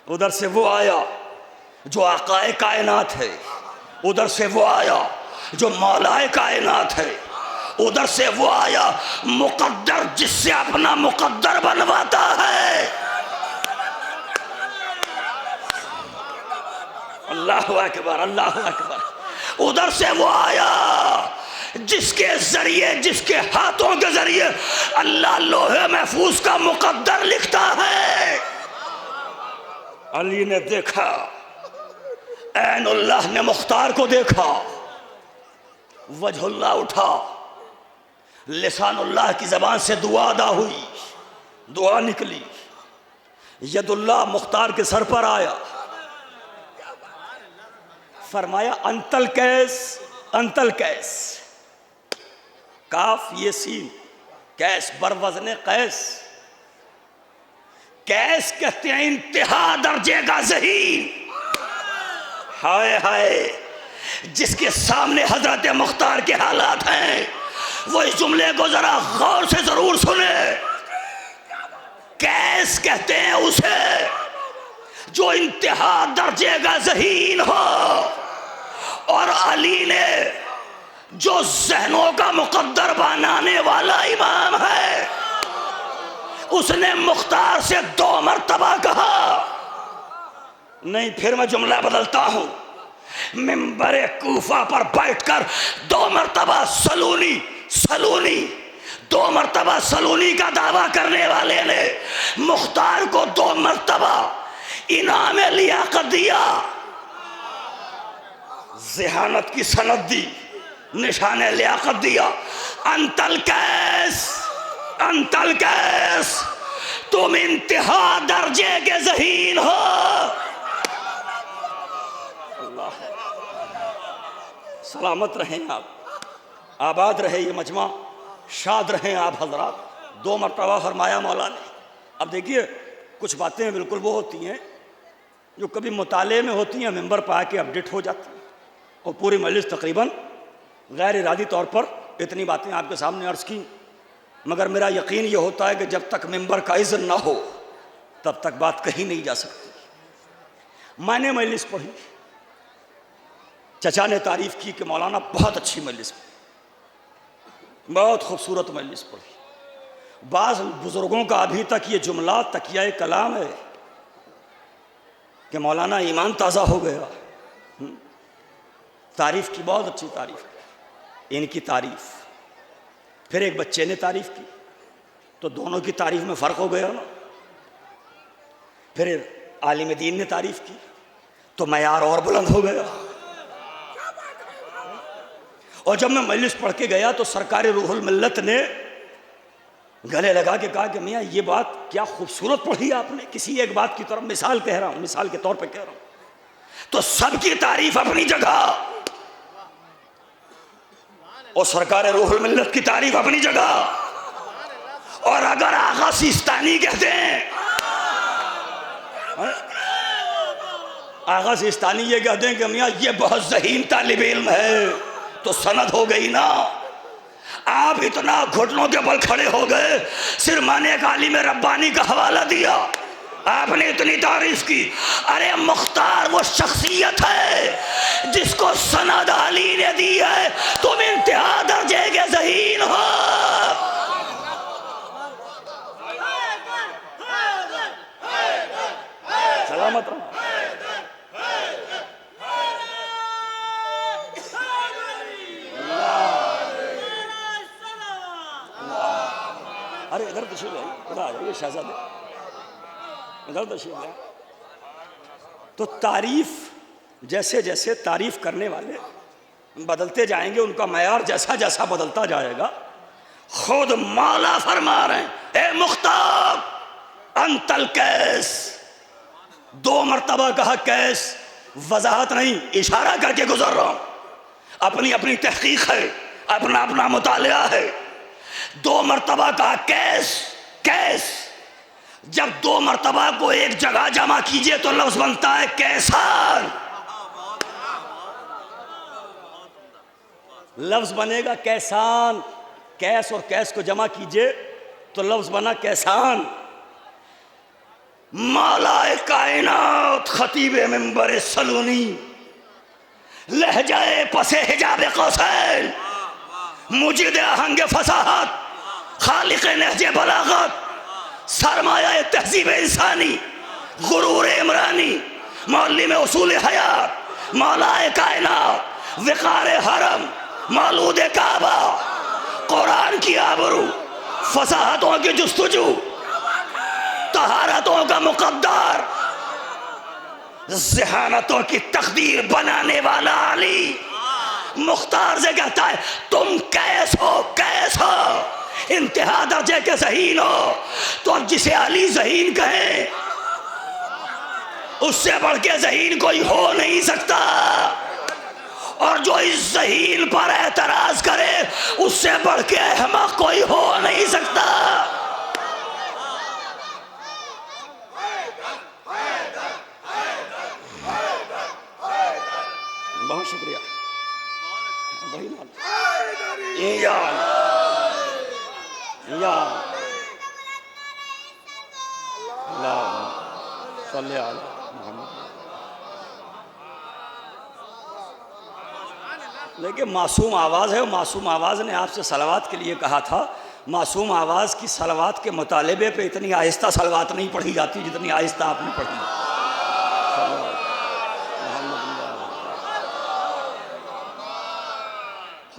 उधर से वो आया जो आकाए कायनात है, उधर से वो आया जो मौलाए कायनात है, उधर से वो आया मुकद्दर जिससे अपना मुकद्दर बनवाता है। अल्लाहु अकबर, अल्लाहु अकबर। उधर से वो आया जिसके जरिए, जिसके हाथों के जरिए अल्लाह लोहे महफूज का मुकद्दर लिखता है। अली ने देखा, ऐनुल्लाह ने मुख्तार को देखा, वजहुल्लाह उठा, लिसानुल्लाह की जबान से दुआ अदा हुई, दुआ निकली, यदुल्लाह मुख्तार के सर पर आया, फरमाया अंतल कैस, अंतल कैस। काफ ये सीन, कैस बरवज़ने कैस। कैस कहते हैं इंतहा दर्जे का ज़हीन। हाय हाय, जिसके सामने हजरत मुख्तार के हालात हैं वो इस जुमले को जरा गौर से जरूर सुने। कैस कहते हैं उसे जो इंतहा दर्जे का ज़हीन हो, और अली ने जो ज़हनों का मुकद्दर बनाने वाला इमाम है, उसने मुख्तार से 2 मरतबा कहा नहीं, फिर मैं जुमला बदलता हूं। मिंबर कूफा पर बैठकर 2 मरतबा सलूनी 2 मरतबा सलूनी का दावा करने वाले ने मुख्तार को 2 मरतबा इनाम लियाकत दिया, ज़हानत की सनद दी, निशान लियाकत दिया। अंतल कैस तुम इंतहा दर्जे के ज़हीन हो। अल्लाह, सलामत रहें आप, आबाद रहे ये मजमा, शाद रहें आप हजरात। 2 मरतबा फरमाया मौला ने। अब देखिए, कुछ बातें बिल्कुल वो होती हैं जो कभी मुताले में होती हैं, मेंबर पर आके अपडेट हो जाती हैं, और पूरी मजलिस तकरीबन गैर इरादी तौर पर इतनी बातें आपके सामने अर्ज़ की। मगर मेरा यकीन ये होता है कि जब तक मेंबर का इज़्न ना हो तब तक बात कहीं नहीं जा सकती। मैंने मजलिस पढ़ी, चचा ने तारीफ़ की कि मौलाना बहुत अच्छी मजलिस, बहुत खूबसूरत मजलिस पढ़ी। बाज़ बुज़ुर्गों का अभी तक ये जुमला तकिया कलाम है कि मौलाना ईमान ताज़ा हो गया। तारीफ़ की, बहुत अच्छी तारीफ़, इनकी तारीफ़। फिर एक बच्चे ने तारीफ़ की तो दोनों की तारीफ़ में फ़र्क हो गया ना। फिर आलिम दीन ने तारीफ़ की तो मयार और बुलंद हो गया। और जब मैं मजलिस पढ़ के गया तो सरकार रूहुल मिल्लत ने गले लगा के कहा कि मियाँ ये बात क्या खूबसूरत पढ़ी आपने। किसी एक बात की तरफ मिसाल कह रहा हूँ, मिसाल के तौर पे कह रहा हूँ। तो सबकी तारीफ़ अपनी जगह और सरकार रूहुल मिल्लत की तारीफ अपनी जगह। और अगर आगा सिस्तानी कहते हैं, आगा सिस्तानी ये कहते हैं कि मियाँ ये बहुत ज़हीन तालिब इल्म है, तो सनद हो गई ना। आप इतना घुटनों के बल खड़े हो गए, सिर्फ मैंने एक आलिम रब्बानी का हवाला दिया, आपने इतनी तारीफ की। अरे मुख्तार वो शख्सियत है जिसको सनद अली ने दी है, तुम इंतहा दर्जे के ज़हीन हो। सलामत रहो। अरे इधर तशरीफ लाइए, इधर आ जाइए शहजादे, इधर तशरीफ लाइए। तो तारीफ, जैसे जैसे तारीफ करने वाले बदलते जाएंगे, उनका मयार जैसा जैसा बदलता जाएगा। खुद मौला फरमा रहे हैं, ए मुख्तार अंतल कैस। 2 मरतबा कहा कैस, वजाहत नहीं, इशारा करके गुजर रहा हूं। अपनी अपनी तहकीक है, अपना अपना मुतालिया है। 2 मरतबा कहा कैस कैस। जब 2 मरतबा को एक जगह जमा कीजिए तो लफ्ज बनता है कैसान। लफ्ज बनेगा कैसान। कैस और कैस को जमा कीजिए तो लफ्ज बना कैसान। मौलाए कायनात खतीब मिंबर सलूनी, लहजाए पसे हिजाब कौसैन, मुजिद आहंग फसाहत, खालिक नहज बलागत, सरमाया तहजीब इंसानी, गुरूर इमरानी, मौलिम उसूल हयात, मौलाए कायनात, विकार हरम, मौलूद काबा, कुरान की आबरू, फसाहतों की जुस्तजू, तहारतों का मुकद्दर, ज़हानतों की तकदीर बनाने वाला अली मुख्तार से कहता है तुम कैस हो, कैस हो, इंतहा दर्जे के ज़हीन हो। तो अब जिसे अली ज़हीन कहे उससे बढ़ के ज़हीन कोई हो नहीं सकता, और जो इस ज़हीन पर एतराज करे उससे बढ़ के अहमक कोई हो नहीं सकता। बहुत शुक्रिया। देखिए मासूम आवाज़ है, मासूम आवाज़ ने आपसे सलावत के लिए कहा था। मासूम आवाज़ की सलावत के मुतालबे पे इतनी आहिस्ता सलावत नहीं पढ़ी जाती जितनी आहिस्ता आपने पढ़ी।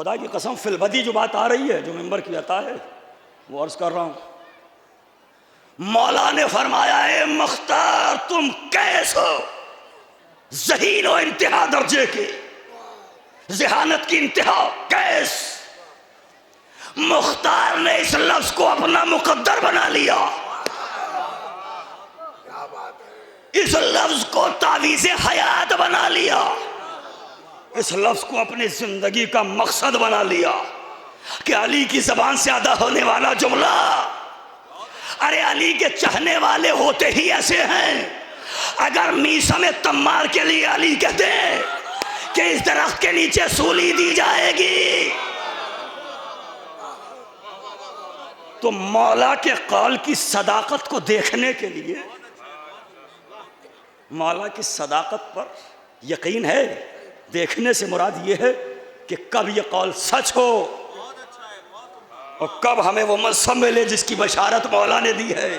खुदा की कसम फिलबदी जो बात आ रही है, जो मेंबर की अता है, वो अर्ज कर रहा हूं। मौला ने फरमाया, है मुख्तार तुम कैस हो, ज़हीन हो इंतहा दर्जे के, ज़हानत की इंतहा, कैस। मुख्तार ने इस लफ्ज को अपना मुकद्दर बना लिया, इस लफ्ज को तावीज़े हयात बना लिया, इस लफ्ज को अपनी जिंदगी का मकसद बना लिया कि अली की जबान से अदा होने वाला जुमला, अरे अली के चाहने वाले होते ही ऐसे हैं। अगर मीसा में तम्मार के लिए अली कहते हैं कि इस दरख्त के नीचे सूली दी जाएगी, तो मौला के कौल की सदाकत को देखने के लिए, मौला की सदाकत पर यकीन है, देखने से मुराद ये है कि कब ये कौल सच हो और कब हमें वो मजहब मिले जिसकी बशारत मौला ने दी है।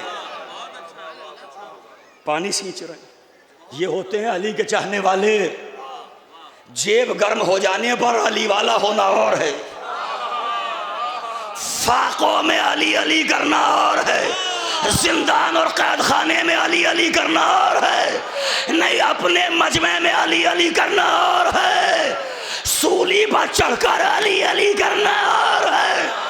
पानी सींच रहे ये होते हैं अली के चाहने वाले। जेब गर्म हो जाने पर अली वाला होना और है, फाकों में अली अली करना और है, जिंदान और कैद खाने में अली अली करना और है, नहीं अपने मजमे में अली अली करना और है, सूली पर चढ़कर अली अली करना और है।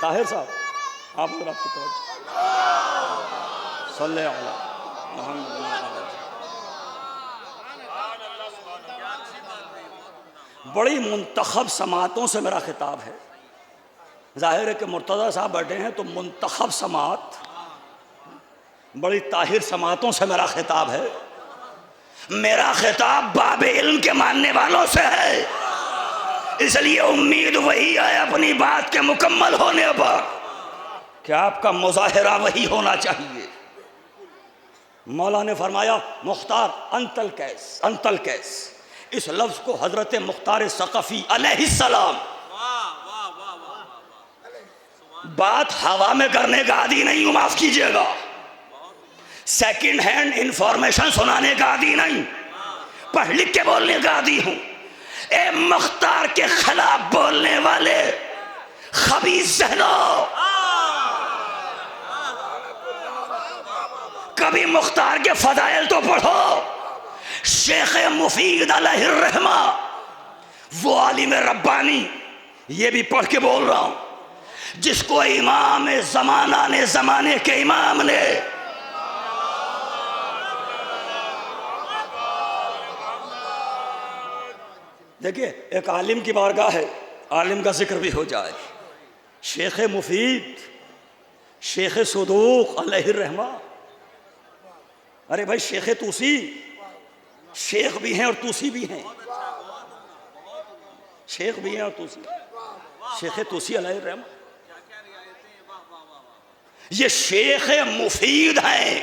ताहिर साहब, आप और आपकी तवज्जो, सल्लल्लाहु अलैहि मोहम्मद। बड़ी मुंतखब समातों से मेरा खिताब है। जाहिर है कि मुर्तज़ा साहब बैठे हैं तो मुंतखब समात, बड़ी ताहिर समातों से मेरा खिताब है। मेरा खिताब बाबे इल्म के मानने वालों से है, इसलिए उम्मीद वही है अपनी बात के मुकम्मल होने पर कि आपका मुजाहिरा वही होना चाहिए। मौला ने फरमाया, मुख्तार अंतल कैस, अंतल कैस। इस लफ्ज को हजरत मुख्तार सक़फ़ी अलैहिस्सलाम बात हवा में करने का आदी नहीं हूं, माफ कीजिएगा, सेकंड हैंड इंफॉर्मेशन सुनाने का आदी नहीं, पढ़ लिख के बोलने का आदी हूं। ए मुख्तार के खिलाफ बोलने वाले खबीस ज़हनों, कभी मुख्तार के फदाइल तो पढ़ो। शेख मुफीद अलैहिर्रहमा, वो आलिम रब्बानी, ये भी पढ़ के बोल रहा हूं, जिसको इमाम ज़माना ने, ज़माने के इमाम ने देखिए, एक आलिम की बारगाह है, आलिम का जिक्र भी हो जाए। शेख मुफीद, शेख सदूक अलैहिर्रहमा, अरे भाई शेख तूसी, शेख भी हैं और तूसी भी हैं, शेख भी हैं और तूसी, शेख तूसी अलैहिर्रहमा, ये शेख मुफीद हैं,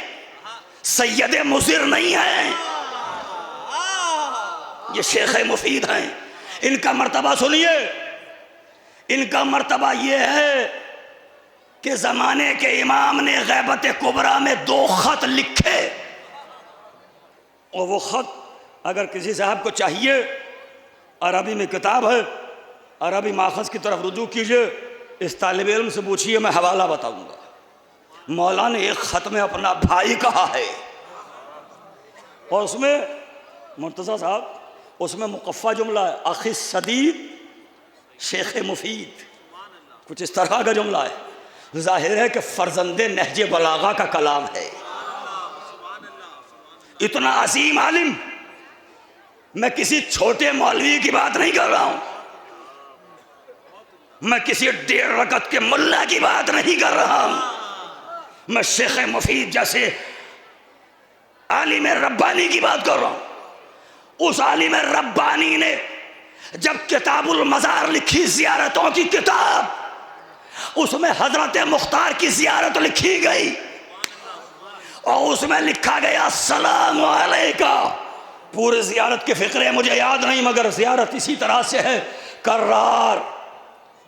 सैयद मुज़िर नहीं हैं, ये शेख मुफीद हैं। इनका मर्तबा सुनिए, इनका मर्तबा ये है कि ज़माने के इमाम ने गैबत कुबरा में 2 ख़त लिखे, और वो ख़त अगर किसी साहब को चाहिए, अरबी में किताब है, अरबी माखज़ की तरफ रुजू कीजिए, इस तालिब इल्म से पूछिए, मैं हवाला बताऊंगा। मौला ने एक ख़त में अपना भाई कहा है, और उसमें मुर्तज़ा साहब, उसमें मुकफ़ा जुमला है, आखिर सदीद शेख मुफीद, कुछ इस तरह का जुमला है। जाहिर है कि फर्जंदे नहजे बलागा का कलाम है। इतना अजीम आलिम, मैं किसी छोटे मौलवी की बात नहीं कर रहा हूं, मैं किसी 1.5 रकत के मुल्ला की बात नहीं कर रहा हूं, मैं शेख मुफीद जैसे आलिम रब्बानी की बात कर रहा हूं। उस आलिम रब्बानी ने जब किताबुल मज़ार लिखी, ज़ियारतों की किताब, उसमें हजरत मुख्तार की ज़ियारत लिखी गई और उसमें लिखा गया, अस्सलामु अलैका पूरे ज़ियारत के फ़िक्रे मुझे याद नहीं, मगर ज़ियारत इसी तरह से है, कर्रार,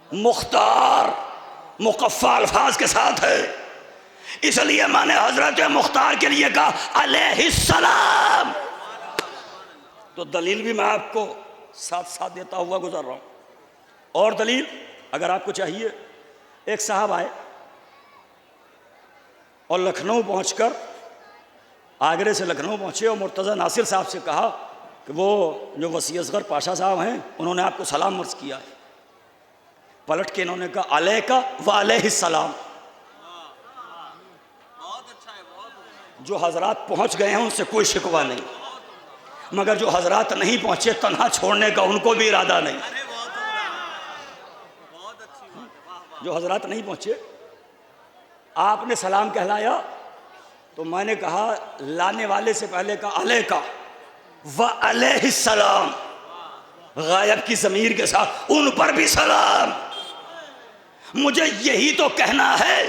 मुख्तार, मुकफ़्फ़ा अल्फाज के साथ है। इसलिए मैंने हज़रत मुख्तार के लिए कहा अलैहिस्सलाम। तो दलील भी मैं आपको साथ साथ देता हुआ गुजर रहा हूँ। और दलील अगर आपको चाहिए, एक साहब आए और लखनऊ पहुंचकर, आगरे से लखनऊ पहुंचे और मुर्तज़ा नासिर साहब से कहा कि वो जो वसी असग़र पाशा साहब हैं उन्होंने आपको सलाम अर्ज़ किया है। पलट के इन्होंने कहा अलैका व अलैहिस्सलाम। जो हजरात पहुंच गए हैं उनसे कोई शिकवा नहीं, मगर जो हजरात नहीं पहुंचे तन्हा छोड़ने का उनको भी इरादा नहीं। जो हजरात नहीं पहुंचे, आपने सलाम कहलाया तो मैंने कहा लाने वाले से पहले कहा अलैका व अलैहिस्सलाम, गायब की ज़मीर के साथ उन पर भी सलाम। मुझे यही तो कहना है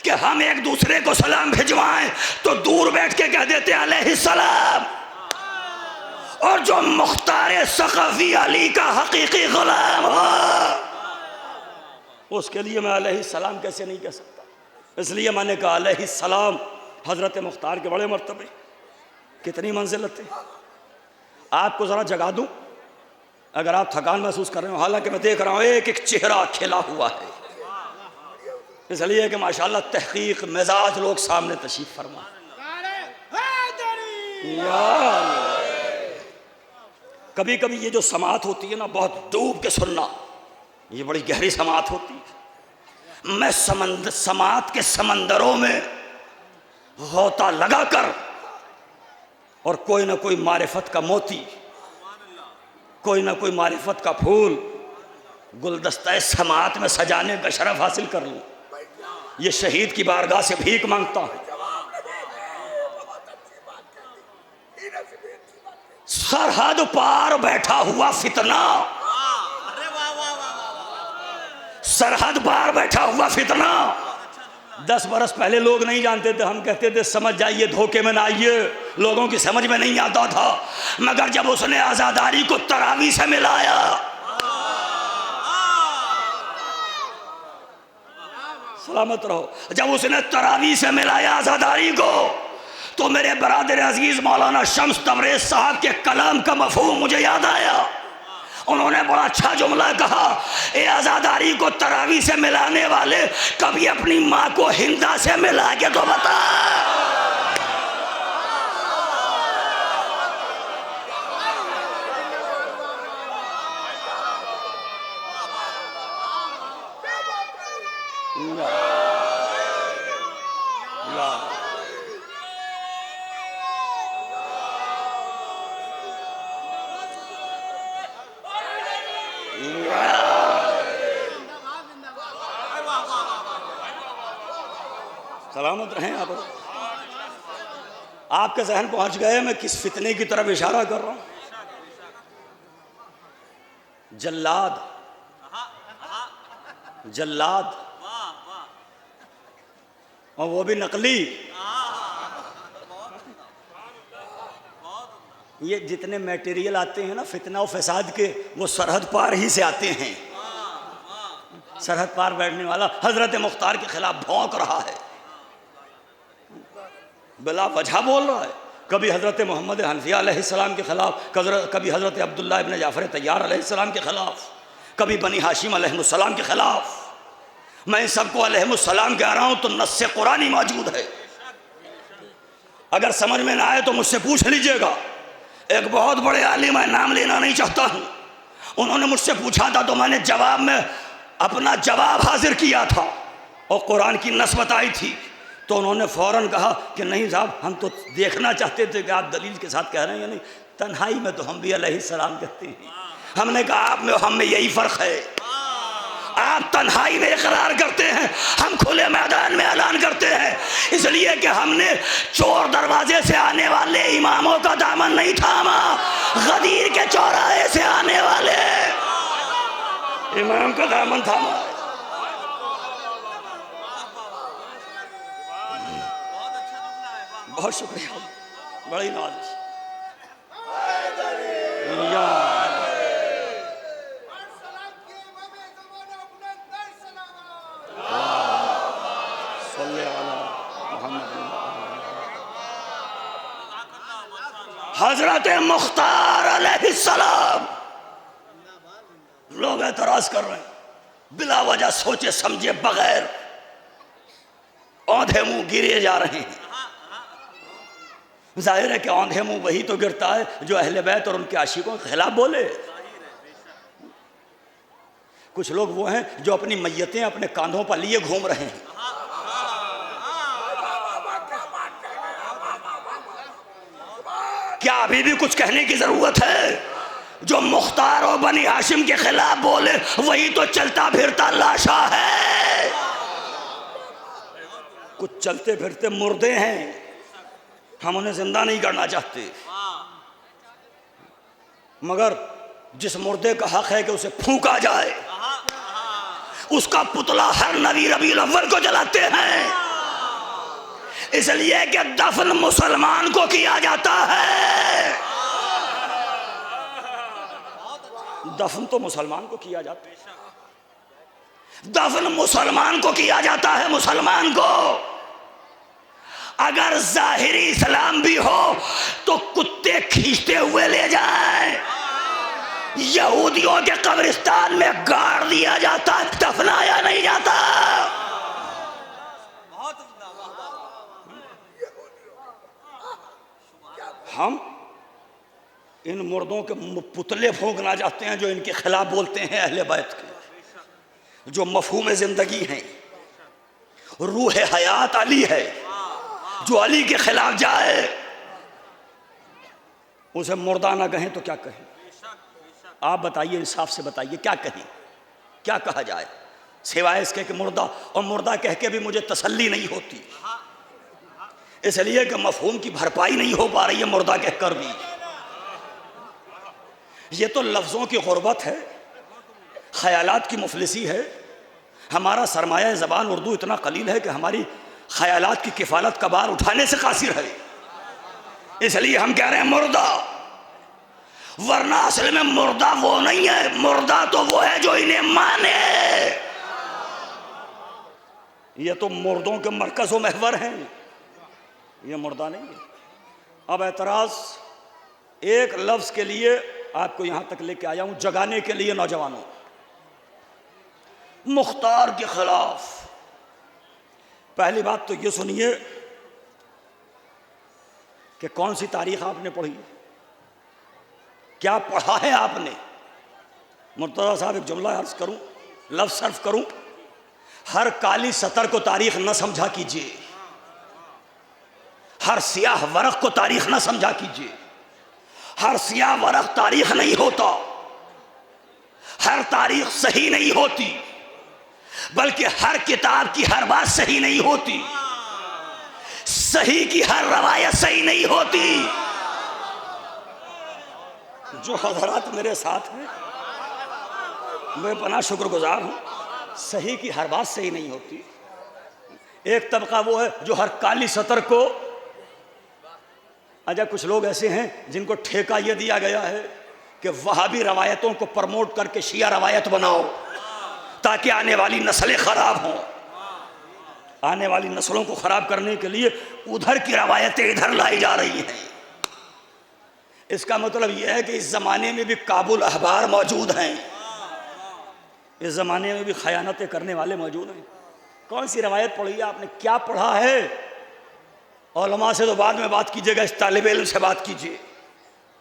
कि हम एक दूसरे को सलाम भिजवाएं तो दूर बैठ के कह देते अलैहिस्सलाम, और जो मुख्तार सक़फ़ी अली का हकीकी गुलाम हो उसके लिए मैं अलैहिस्सलाम कैसे नहीं कह सकता। इसलिए मैंने कहा अलैहिस्सलाम। हज़रत मुख्तार के बड़े मर्तबे, कितनी मंजिलतें। आपको ज़रा जगा दूँ अगर आप थकान महसूस कर रहे हो, हालांकि मैं देख रहा हूँ एक एक चेहरा खिला हुआ है, इसलिए कि माशाल्लाह तहकीक मिजाज लोग सामने तशरीफ फरमा। कभी कभी ये जो समात होती है ना, बहुत डूब के सुनना, ये बड़ी गहरी समात होती है। मैं समात के समंदरों में गोता लगाकर और कोई ना कोई मारिफत का मोती, कोई ना कोई मारिफत का फूल गुलदस्ता समात में सजाने का शरफ हासिल कर लूं, ये शहीद की बारगाह से भीख मांगता हूं। सरहद पार बैठा हुआ फितना, सरहद पार बैठा हुआ फितना। 10 बरस पहले लोग नहीं जानते थे, हम कहते थे समझ जाइए, धोखे में ना आइए, लोगों की समझ में नहीं आता था। मगर जब उसने आज़ादारी को तरावी से मिलाया, सलामत रहो, जब उसने तरावी से मिलाया आज़ादारी को, तो मेरे बरादर अजीज़ मौलाना शम्स तबरेज़ साहब के कलाम का मफ़हूम मुझे याद आया। उन्होंने बड़ा अच्छा जुमला कहा, ए आज़ादारी को तरावी से मिलाने वाले, कभी अपनी माँ को हिंदा से मिला के तो बता। सलामत रहें आप। आपके जहन पहुंच गए मैं किस फितने की तरफ इशारा कर रहा हूं। जल्लाद, जल्लाद, और वो भी नकली। ये जितने मटेरियल आते हैं ना फितना और फसाद के, वो सरहद पार ही से आते हैं। सरहद पार बैठने वाला हजरत मुख्तार के खिलाफ भौंक रहा है, बिला वजह बोल रहा है। कभी हज़रत मोहम्मद हनफिया अलैहिस्सलाम के ख़िलाफ़, कभी हज़रत अब्दुल्ला इब्न जाफ़र तैयार अलैहिस्सलाम के ख़िलाफ़, कभी बनी हाशिम अलैहिस्सलाम के ख़िलाफ़। मैं इन सबको अलैहिस्सलाम कह रहा हूँ तो नस्से कुरानी मौजूद है। अगर समझ में ना आए तो मुझसे पूछ लीजिएगा। एक बहुत बड़े आलिम, मैं नाम लेना नहीं चाहता हूँ, उन्होंने मुझसे पूछा था तो मैंने जवाब में अपना जवाब हाजिर किया था और कुरान की नस बताई थी। तो उन्होंने फ़ौरन कहा कि नहीं साहब, हम तो देखना चाहते थे कि आप दलील के साथ कह रहे हैं या नहीं। तन्हाई में तो हम भी अलैहिस्सलाम कहते हैं। हमने कहा आप में हम में यही फ़र्क है। आप तन्हाई में इकरार करते हैं, हम खुले मैदान में ऐलान करते हैं। इसलिए कि हमने चोर दरवाजे से आने वाले इमामों का दामन नहीं थामा, गदीर के चौराहे से आने वाले इमाम का दामन थामा। बहुत शुक्रिया, बड़ी नवाज़िश। हजरत मुख्तार अलैहिस्सलाम। लोग एतराज कर रहे हैं, बिला वजह सोचे समझे बगैर औंधे मुंह गिरे जा रहे हैं। जाहिर है कि औंधे मुंह वही तो गिरता है जो अहले बैत और उनके आशिकों के खिलाफ बोले। कुछ लोग वो हैं जो अपनी मैयतें अपने कांधों पर लिए घूम रहे हैं। क्या अभी भी कुछ कहने की जरूरत है? जो मुख्तार और बनी हाशिम के खिलाफ बोले वही तो चलता फिरता लाशा है। कुछ चलते फिरते मुर्दे हैं, हम उन्हें जिंदा नहीं करना चाहते, मगर जिस मुर्दे का हक है कि उसे फूंका जाए, उसका पुतला हर नबी रबीउल अव्वल को जलाते हैं। इसलिए कि दफन मुसलमान को किया जाता है। दफन तो मुसलमान को किया जाता है, दफन मुसलमान को किया जाता है, मुसलमान को। अगर जाहिरी इस्लाम भी हो तो कुत्ते खींचते हुए ले जाएं। यहूदियों के कब्रिस्तान में गाड़ दिया जाता, दफनाया नहीं जाता। हम इन मुर्दों के पुतले फूंकना चाहते हैं जो इनके खिलाफ बोलते हैं अहले बैत के, जो मफहूम जिंदगी हैं। रूह हयात अली है, जो अली के खिलाफ जाए उसे मुर्दा ना कहें तो क्या कहें? आप बताइए, इंसाफ से बताइए, क्या कहें, क्या कहा जाए सिवाय इसके कि मुर्दा? और मुर्दा कह के भी मुझे तसल्ली नहीं होती, इसलिए कि मफहूम की भरपाई नहीं हो पा रही है मुर्दा कहकर भी। ये तो लफ्ज़ों की गुर्बत है, ख्यालात की मुफलिसी है। हमारा सरमाया ज़बान उर्दू इतना कलील है कि हमारी ख्यालात की किफ़ालत कबार उठाने से कासिर है। इसलिए हम कह रहे हैं मुर्दा, वरना असल में मुर्दा वो नहीं है। मुर्दा तो वो है जो इन्हें माने। ये तो मुर्दों के मरकज़ व महवर हैं, ये मुर्दा नहीं है। अब एतराज़ एक लफ्ज़ के लिए आपको यहां तक लेके आया हूं, जगाने के लिए नौजवानों, मुख्तार के खिलाफ। पहली बात तो ये सुनिए कि कौन सी तारीख आपने पढ़ी, क्या पढ़ा है आपने। मुर्तज़ा साहब एक जुमला अर्ज करूं, लफ्ज़ सर्फ करूं, हर काली सतर को तारीख न समझा कीजिए, हर सियाह वरक को तारीख न समझा कीजिए। हर सियाह वरक तारीख नहीं होता, हर तारीख सही नहीं होती, बल्कि हर किताब की हर बात सही नहीं होती, सही की हर रवायत सही नहीं होती। जो हज़रात मेरे साथ हैं मैं पना शुक्रगुजार हूं। सही की हर बात सही नहीं होती। एक तबका वो है जो हर काली सतर को, अच्छा कुछ लोग ऐसे हैं जिनको ठेका ये दिया गया है कि वहाबी रवायतों को प्रमोट करके शिया रवायत बनाओ ताकि आने वाली नस्लें खराब हों। आने वाली नस्लों को खराब करने के लिए उधर की रवायतें इधर लाई जा रही हैं। इसका मतलब यह है कि इस ज़माने में भी काबुल अहबार मौजूद हैं, इस ज़माने में भी खयानतें करने वाले मौजूद हैं। कौन सी रवायत पढ़ी है आपने, क्या पढ़ा है? उलमा से तो बाद में बात कीजिएगा, इस तालिब इल्म से बात कीजिए।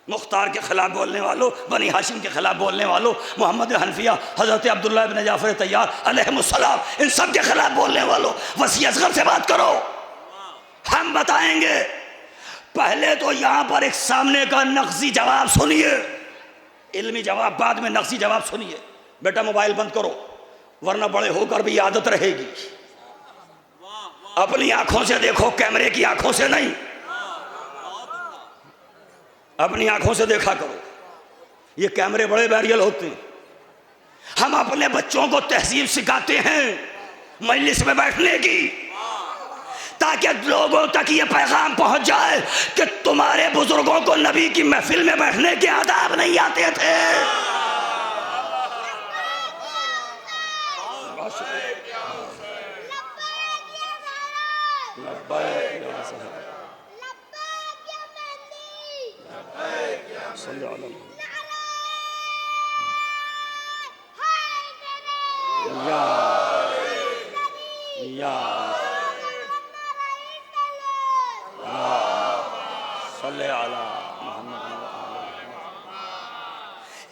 मुख्तार के खिलाफ बोलने वालों, बनी हाशिम के खिलाफ बोलने वालों, मोहम्मद हनफिया, हज़रत अब्दुल्लाह इब्न जाफ़र तैयार अलैहिमुस्सलाम, इन सब के खिलाफ बोलने वालों, वसी असगर से बात करो, हम बताएंगे। पहले तो यहाँ पर एक सामने का नक़्ज़ी जवाब सुनिए, इल्मी जवाब बाद में, नक़्ज़ी जवाब सुनिए। बेटा मोबाइल बंद करो, वरना बड़े होकर भी आदत रहेगी। अपनी आंखों से देखो, कैमरे की आंखों से नहीं, अपनी आंखों से देखा करो। ये कैमरे बड़े बैरियल होते हैं। हम अपने बच्चों को तहजीब सिखाते हैं मजलिस में बैठने की, ताकि लोगों तक ये पैगाम पहुंच जाए कि तुम्हारे बुजुर्गों को नबी की महफिल में बैठने के आदाब नहीं आते थे।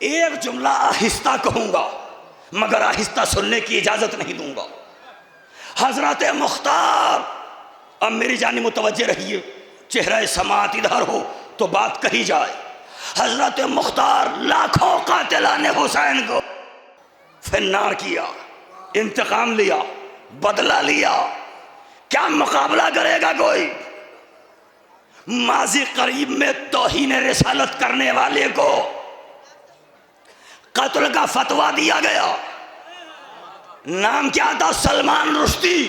एक जुमला आहिस्ता कहूंगा मगर आहिस्ता सुनने की इजाजत नहीं दूंगा। हजरत मुख्तार, अब मेरी जानी मुतवज्जे रहिए, चेहरा समात इधर हो तो बात कही जाए। हजरत मुख्तार लाखों कातिलाने हुसैन को फिन्नार किया, इंतकाम लिया, बदला लिया। क्या मुकाबला करेगा कोई? माजी करीब में तौहीन रिसालत करने वाले को कत्ल का फतवा दिया गया। नाम क्या था? सलमान रुश्दी।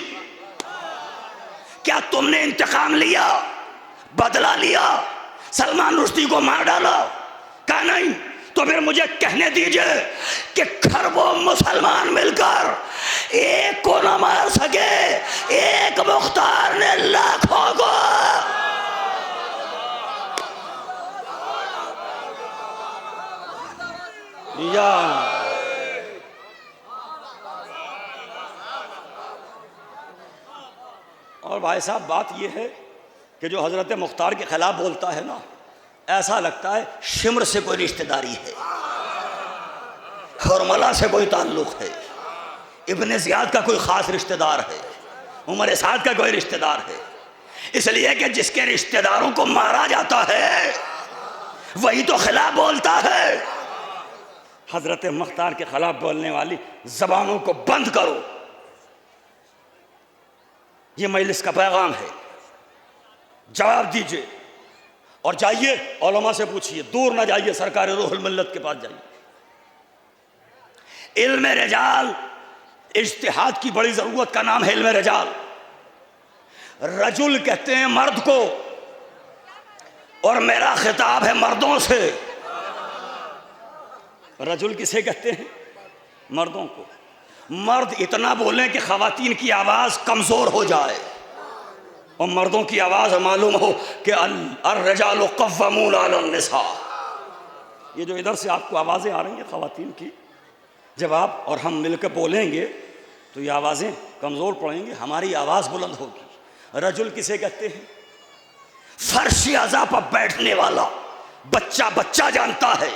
क्या तुमने इंतकाम लिया, बदला लिया, सलमान रुश्दी को मार डाला? कहा नहीं। तो फिर मुझे कहने दीजिए कि खरबों मुसलमान मिलकर एक को न मार सके, एक मुख्तार ने लाखों को। या और भाई साहब, बात यह है कि जो हजरत मुख्तार के खिलाफ बोलता है ना, ऐसा लगता है शिमर से कोई रिश्तेदारी है, खुरमला से कोई ताल्लुक है, इब्ने ज़ियाद का कोई ख़ास रिश्तेदार है, उमर साद का कोई रिश्तेदार है। इसलिए कि जिसके रिश्तेदारों को मारा जाता है वही तो खिलाफ बोलता है। हजरत मुख्तार के खिलाफ बोलने वाली जबानों को बंद करो, ये मजलिस का पैगाम है। जवाब दीजिए और जाइए उलमा से पूछिए, दूर ना जाइए, सरकार रूहुल मिल्लत के पास जाइए। इल्म रिजाल, इज्तिहाद की बड़ी जरूरत का नाम है इल्म रिजाल। रजुल कहते हैं मर्द को, और मेरा खिताब है मर्दों से। रजुल किसे कहते हैं? मर्दों को। मर्द इतना बोलें कि खवातीन की आवाज़ कमज़ोर हो जाए और मर्दों की आवाज़ मालूम हो कि अर्रिजालु क़व्वामून अलन निसा। ये जो इधर से आपको आवाज़ें आ रही हैं खवातीन की, जब आप और हम मिलकर बोलेंगे तो ये आवाज़ें कमज़ोर पड़ेंगी, हमारी आवाज़ बुलंद होगी। रजुल किसे कहते हैं? फर्श अज़ा पर बैठने वाला बच्चा बच्चा जानता है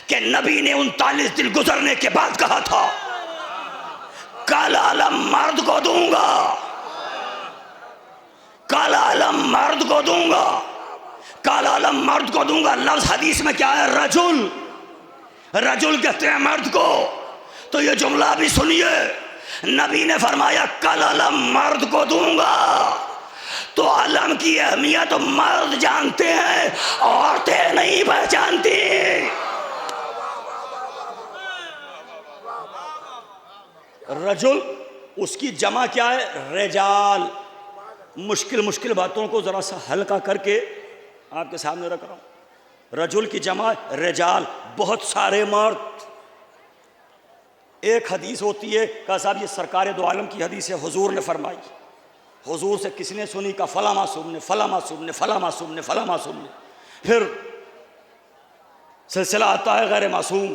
कि नबी ने 39 दिन गुजरने के बाद कहा था, काला आलम मर्द को दूंगा, काला आलम मर्द को दूंगा, काला आलम मर्द को दूंगा। लफ्ज हदीस में क्या है? रजुल। रजुल कहते हैं मर्द को। तो ये जुमला भी सुनिए, नबी ने फरमाया काला आलम मर्द को दूंगा। तो आलम की अहमियत तो मर्द जानते हैं, औरतें नहीं पहचानती। रजुल, उसकी जमा क्या है? रिजाल। मुश्किल मुश्किल बातों को ज़रा सा हल्का करके आपके सामने रख रहा हूँ। रजुल की जमा रिजाल, बहुत सारे मर्द। एक हदीस होती है, कहा साहब ये सरकार दो आलम की हदीस है, हुजूर ने फरमाई। हुजूर से किसने सुनी? का फला मासूम ने, फला मासूम ने, फला मासूम ने, फला मासूम ने। फिर सिलसिला आता है गैर मासूम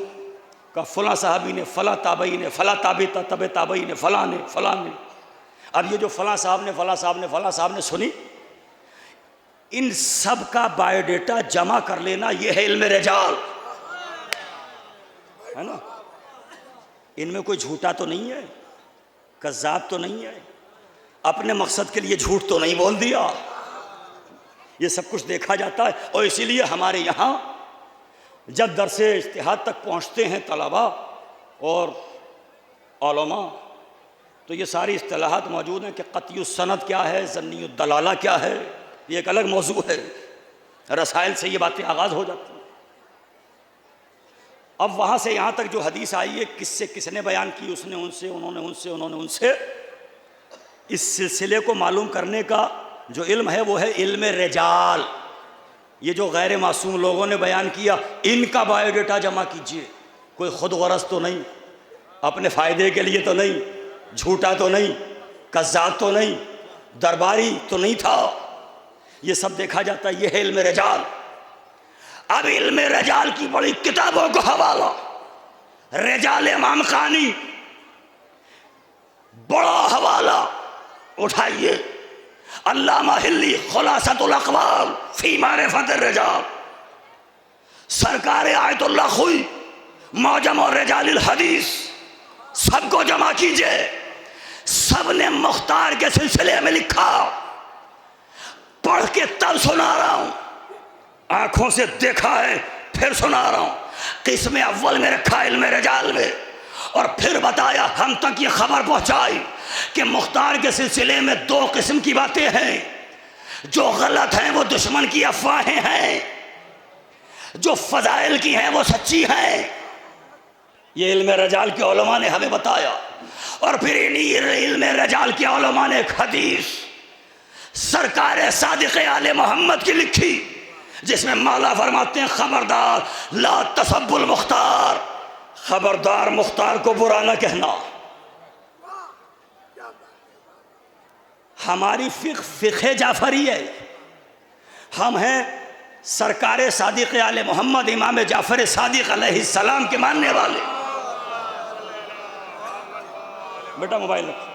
का, फला साहबी ने, फला ताबई ने, फला ताबी तबे ताबई ने, फला ने, फला ने। अब ये जो फला साहब ने, फला साहब ने, फला साहब ने सुनी, इन सब का बायोडेटा जमा कर लेना, ये है इल्म रिजाल, है ना। इनमें कोई झूठा तो नहीं है, कज़्ज़ाब तो नहीं है, अपने मकसद के लिए झूठ तो नहीं बोल दिया। ये सब कुछ देखा जाता है। और इसीलिए हमारे यहाँ जब दरसे इज्तिहाद तक पहुँचते हैं तलबा और उलमा, तो ये सारी इस्तिलाहात मौजूद हैं कि क़त्युस सनद क्या है, ज़न्नियुद दलाला क्या है, ये एक अलग मौजू है। रसाइल से ये बातें आगाज़ हो जाती हैं। अब वहाँ से यहाँ तक जो हदीस आई है, किससे किसने बयान की, उसने उनसे, उन्होंने उनसे, उन्होंने उनसे, इस सिलसिले को मालूम करने का जो इल्म है वो है इल्म रिजाल। ये जो गैर मासूम लोगों ने बयान किया, इनका बायोडेटा जमा कीजिए। कोई खुद गरज तो नहीं, अपने फ़ायदे के लिए तो नहीं, झूठा तो नहीं, कज़्ज़ाब तो नहीं, दरबारी तो नहीं था। ये सब देखा जाता है। ये है इल्म रजाल। अब इल्म रजाल की बड़ी किताबों को हवाला, रजाल इमाम खानी, बड़ा हवाला उठाइए। अल्लामा हिल्ली खुलासतुल अक़वाल फ़ी मारिफ़त रजाल, सरकार आयतुल्लाह खुई मौजम और रजालिल हदीस, सबको जमा कीजिए। सब ने मुख्तार के सिलसिले में लिखा, पढ़ के तब सुना रहा हूं, आंखों से देखा है फिर सुना रहा हूं। किस्म अव्वल में रखा इल्म रजाल में, और फिर बताया, हम तक ये खबर पहुंचाई कि मुख्तार के सिलसिले में दो किस्म की बातें हैं। जो गलत हैं वो दुश्मन की अफवाहें हैं, जो फजाइल की हैं वो सच्ची हैं। ये इल्म रजाल के उलमा ने हमें बताया। और फिर इन्हीं इल्म रजाल के उलमा ने एक हदीस सरकार सादिक़ आले मोहम्मद की लिखी, जिसमें मौला फरमाते हैं, खबरदार ला तसब्बुल मुख्तार, खबरदार मुख्तार को बुरा न कहना। हमारी फ़िक़्ह जाफ़री है। हम हैं सरकार सादिक़ आले मोहम्मद इमाम जाफ़र सादिक़ अलैहिस्सलाम के मानने वाले। बेटा मोबाइल रखो।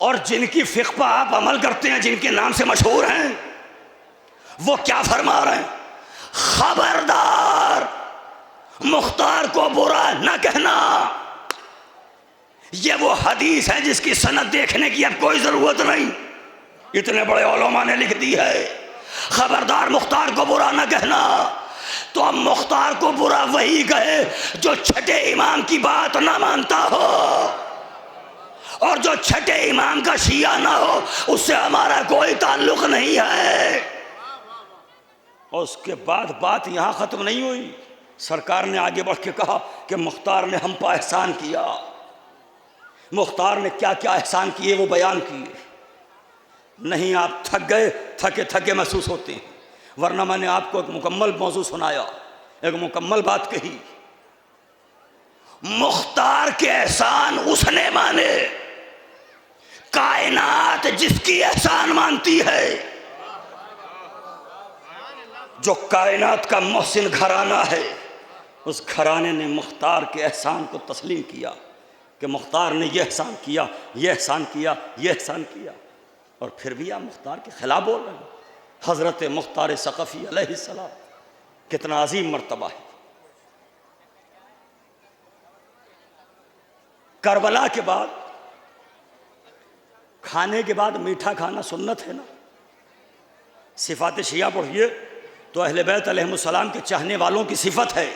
और जिनकी फ़िक़्ह पर आप अमल करते हैं, जिनके नाम से मशहूर हैं, वो क्या फरमा रहे हैं? खबरदार मुख्तार को बुरा न कहना। ये वो हदीस है जिसकी सनद देखने की अब कोई ज़रूरत नहीं, इतने बड़े उलमा ने लिख दी है। खबरदार मुख्तार को बुरा न कहना। तो अब मुख्तार को बुरा वही कहे जो छठे इमाम की बात ना मानता हो, और जो छठे इमाम का शिया ना हो, उससे हमारा कोई ताल्लुक नहीं है। और उसके बाद बात यहाँ ख़त्म नहीं हुई। सरकार ने आगे बढ़ के कहा कि मुख्तार ने हम पर एहसान किया। मुख्तार ने क्या क्या एहसान किए वो बयान किए। नहीं, आप थक गए, थके थके महसूस होते हैं, वरना मैंने आपको एक मुकम्मल मौजू सुनाया, एक मुकम्मल बात कही। मुख्तार के एहसान उसने माने, कायनात जिसकी एहसान मानती है। जो कायनात का मोहसिन घराना है, उस घराने ने मुख्तार के एहसान को तस्लीम किया कि मुख्तार ने यह एहसान किया, यह एहसान किया, यह एहसान किया। और फिर भी आप मुख्तार के खिलाफ बोल रहे हैं। हज़रत मुख्तार सक़फ़ी अलैहिस्सलाम, कितना अजीम मर्तबा है। करबला के बाद, खाने के बाद मीठा खाना सुन्नत है ना। सिफ़ात शिया पढ़िए तो अहले बैत अलैहिमुस्सलाम के चाहने वालों की सिफत है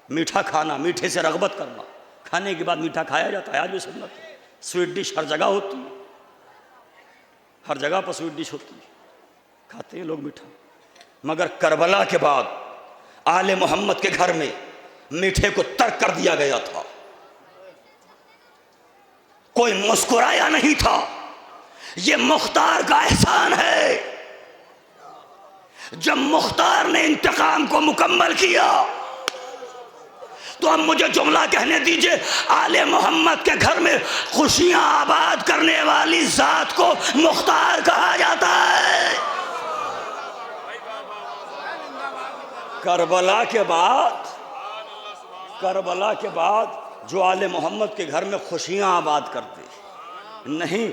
मीठा खाना, मीठे से रग़बत करना। खाने के बाद मीठा खाया जाता है, आज भी सुन्नत है। स्वीट डिश हर जगह होती है, हर जगह पर स्वीट डिश होती है, खाते हैं लोग मीठा। मगर करबला के बाद आले मोहम्मद के घर में मीठे को तर्क कर दिया गया था। कोई मुस्कुराया नहीं था। ये मुख्तार का एहसान है। जब मुख्तार ने इंतकाम को मुकम्मल किया, तो अब मुझे जुमला कहने दीजिए, आले मोहम्मद के घर में खुशियां आबाद करने वाली जात को मुख्तार कहा जाता है। करबला के बाद जो आले मोहम्मद के घर में खुशियां आबाद करते, नहीं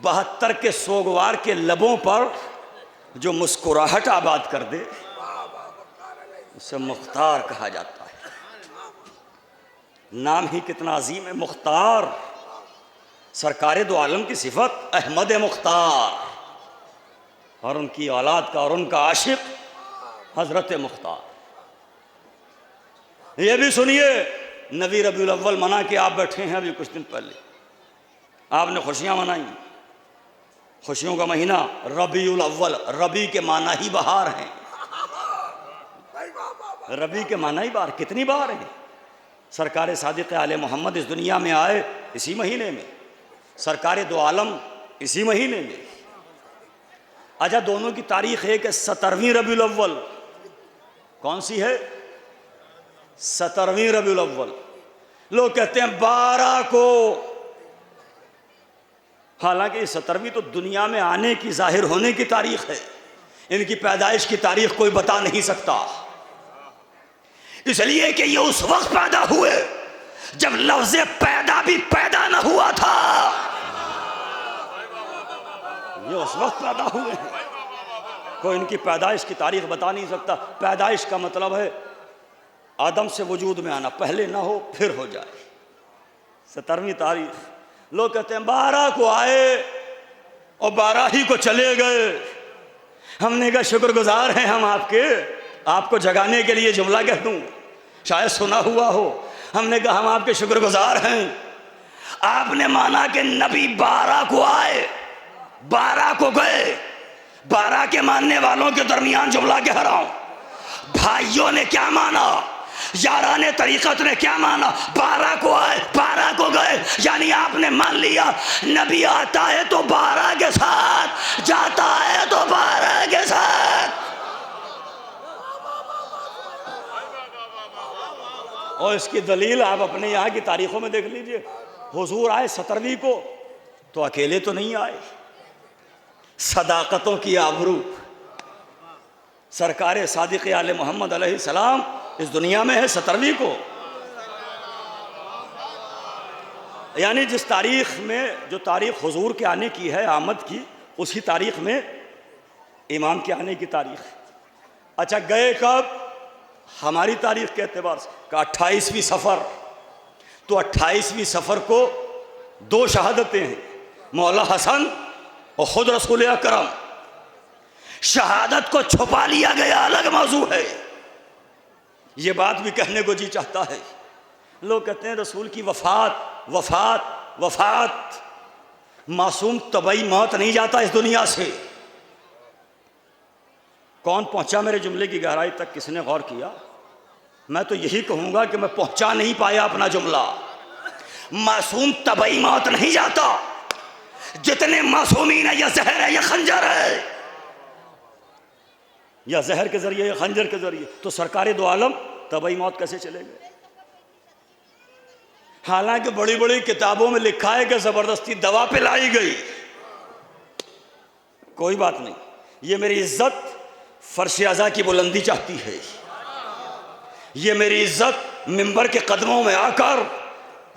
72 के सोगवार के लबों पर जो मुस्कुराहट आबाद कर दे, उसे मुख्तार कहा जाता है। नाम ही कितना अजीम है, मुख्तार। सरकार दो आलम की सिफत अहमद मुख्तार, और उनकी औलाद का और उनका आशिक हज़रत मुख्तार। ये भी सुनिए, नबी रबीउल अव्वल मना के आप बैठे हैं अभी कुछ दिन पहले, आपने खुशियाँ मनाई। खुशियों का महीना रबीउल अव्वल, रबी के माना ही बहार हैं। रबी के माना ही बहार, कितनी बार है। सरकार सादिक़ आले मोहम्मद इस दुनिया में आए इसी महीने में, सरकार दो आलम इसी महीने में। अच्छा, दोनों की तारीख एक है 17वीं रबीउल अव्वल। कौन सी है? 17वीं रबीउल अव्वल। लोग कहते हैं 12 को, हालांकि 17वीं तो दुनिया में आने की, जाहिर होने की तारीख है, इनकी पैदाइश की तारीख कोई बता नहीं सकता, इसलिए कि ये उस वक्त पैदा हुए जब लफ्ज़ पैदा भी पैदा न हुआ था। ये उस वक्त पैदा हुए हैं, कोई इनकी पैदाइश की तारीख बता नहीं सकता। पैदाइश का मतलब है आदम से वजूद में आना, पहले ना हो फिर हो जाए। 17वीं तारीख। लोग कहते हैं 12 को आए और 12 ही को चले गए। हमने कहा शुक्रगुजार हैं हम आपके, आपको जगाने के लिए जुमला कह दूं, शायद सुना हुआ हो। हमने कहा हम आपके शुक्रगुजार हैं, आपने माना कि नबी 12 को आए 12 को गए। 12 के मानने वालों के दरमियान जुमला कह रहा हूं, भाइयों ने क्या माना, याराने तरीक़त ने क्या माना? 12 को आए 12 को गए, यानी आपने मान लिया नबी आता है तो 12 के साथ, जाता है तो 12 के साथ। और इसकी दलील आप अपने यहाँ की तारीखों में देख लीजिए। हुजूर आए 17वीं को तो अकेले तो नहीं आए, सदाकतों की आबरू सरकार सादिक़ आले मोहम्मद अलैहिस्सलाम इस दुनिया में है 17वीं को। यानी जिस तारीख में, जो तारीख हुजूर के आने की है, आमद की, उसी तारीख में इमाम के आने की तारीख। अच्छा, गए कब? हमारी तारीख के एतबार से का 28वीं सफ़र। तो 28वीं सफ़र को 2 शहादतें हैं, मौला हसन और खुद रसूल अकरम। शहादत को छुपा लिया गया अलग मौजू है, ये बात भी कहने को जी चाहता है। लोग कहते हैं रसूल की वफ़ात वफ़ात वफ़ात, मासूम तबई मौत नहीं जाता इस दुनिया से। कौन पहुंचा मेरे जुमले की गहराई तक, किसने गौर किया? मैं तो यही कहूंगा कि मैं पहुंचा नहीं पाया अपना जुमला। मासूम तबई मौत नहीं जाता, जितने मासूमीन है, या जहर है या खंजर है, या जहर के जरिए या खंजर के जरिए, तो सरकार दो आलम तबई मौत कैसे चले गए? हालांकि बड़ी बड़ी किताबों में लिखा है कि जबरदस्ती दवा पिलाई गई। कोई बात नहीं, ये मेरी इज्जत फर्श अज़ा की बुलंदी चाहती है, ये मेरी इज्जत मिंबर के कदमों में आकर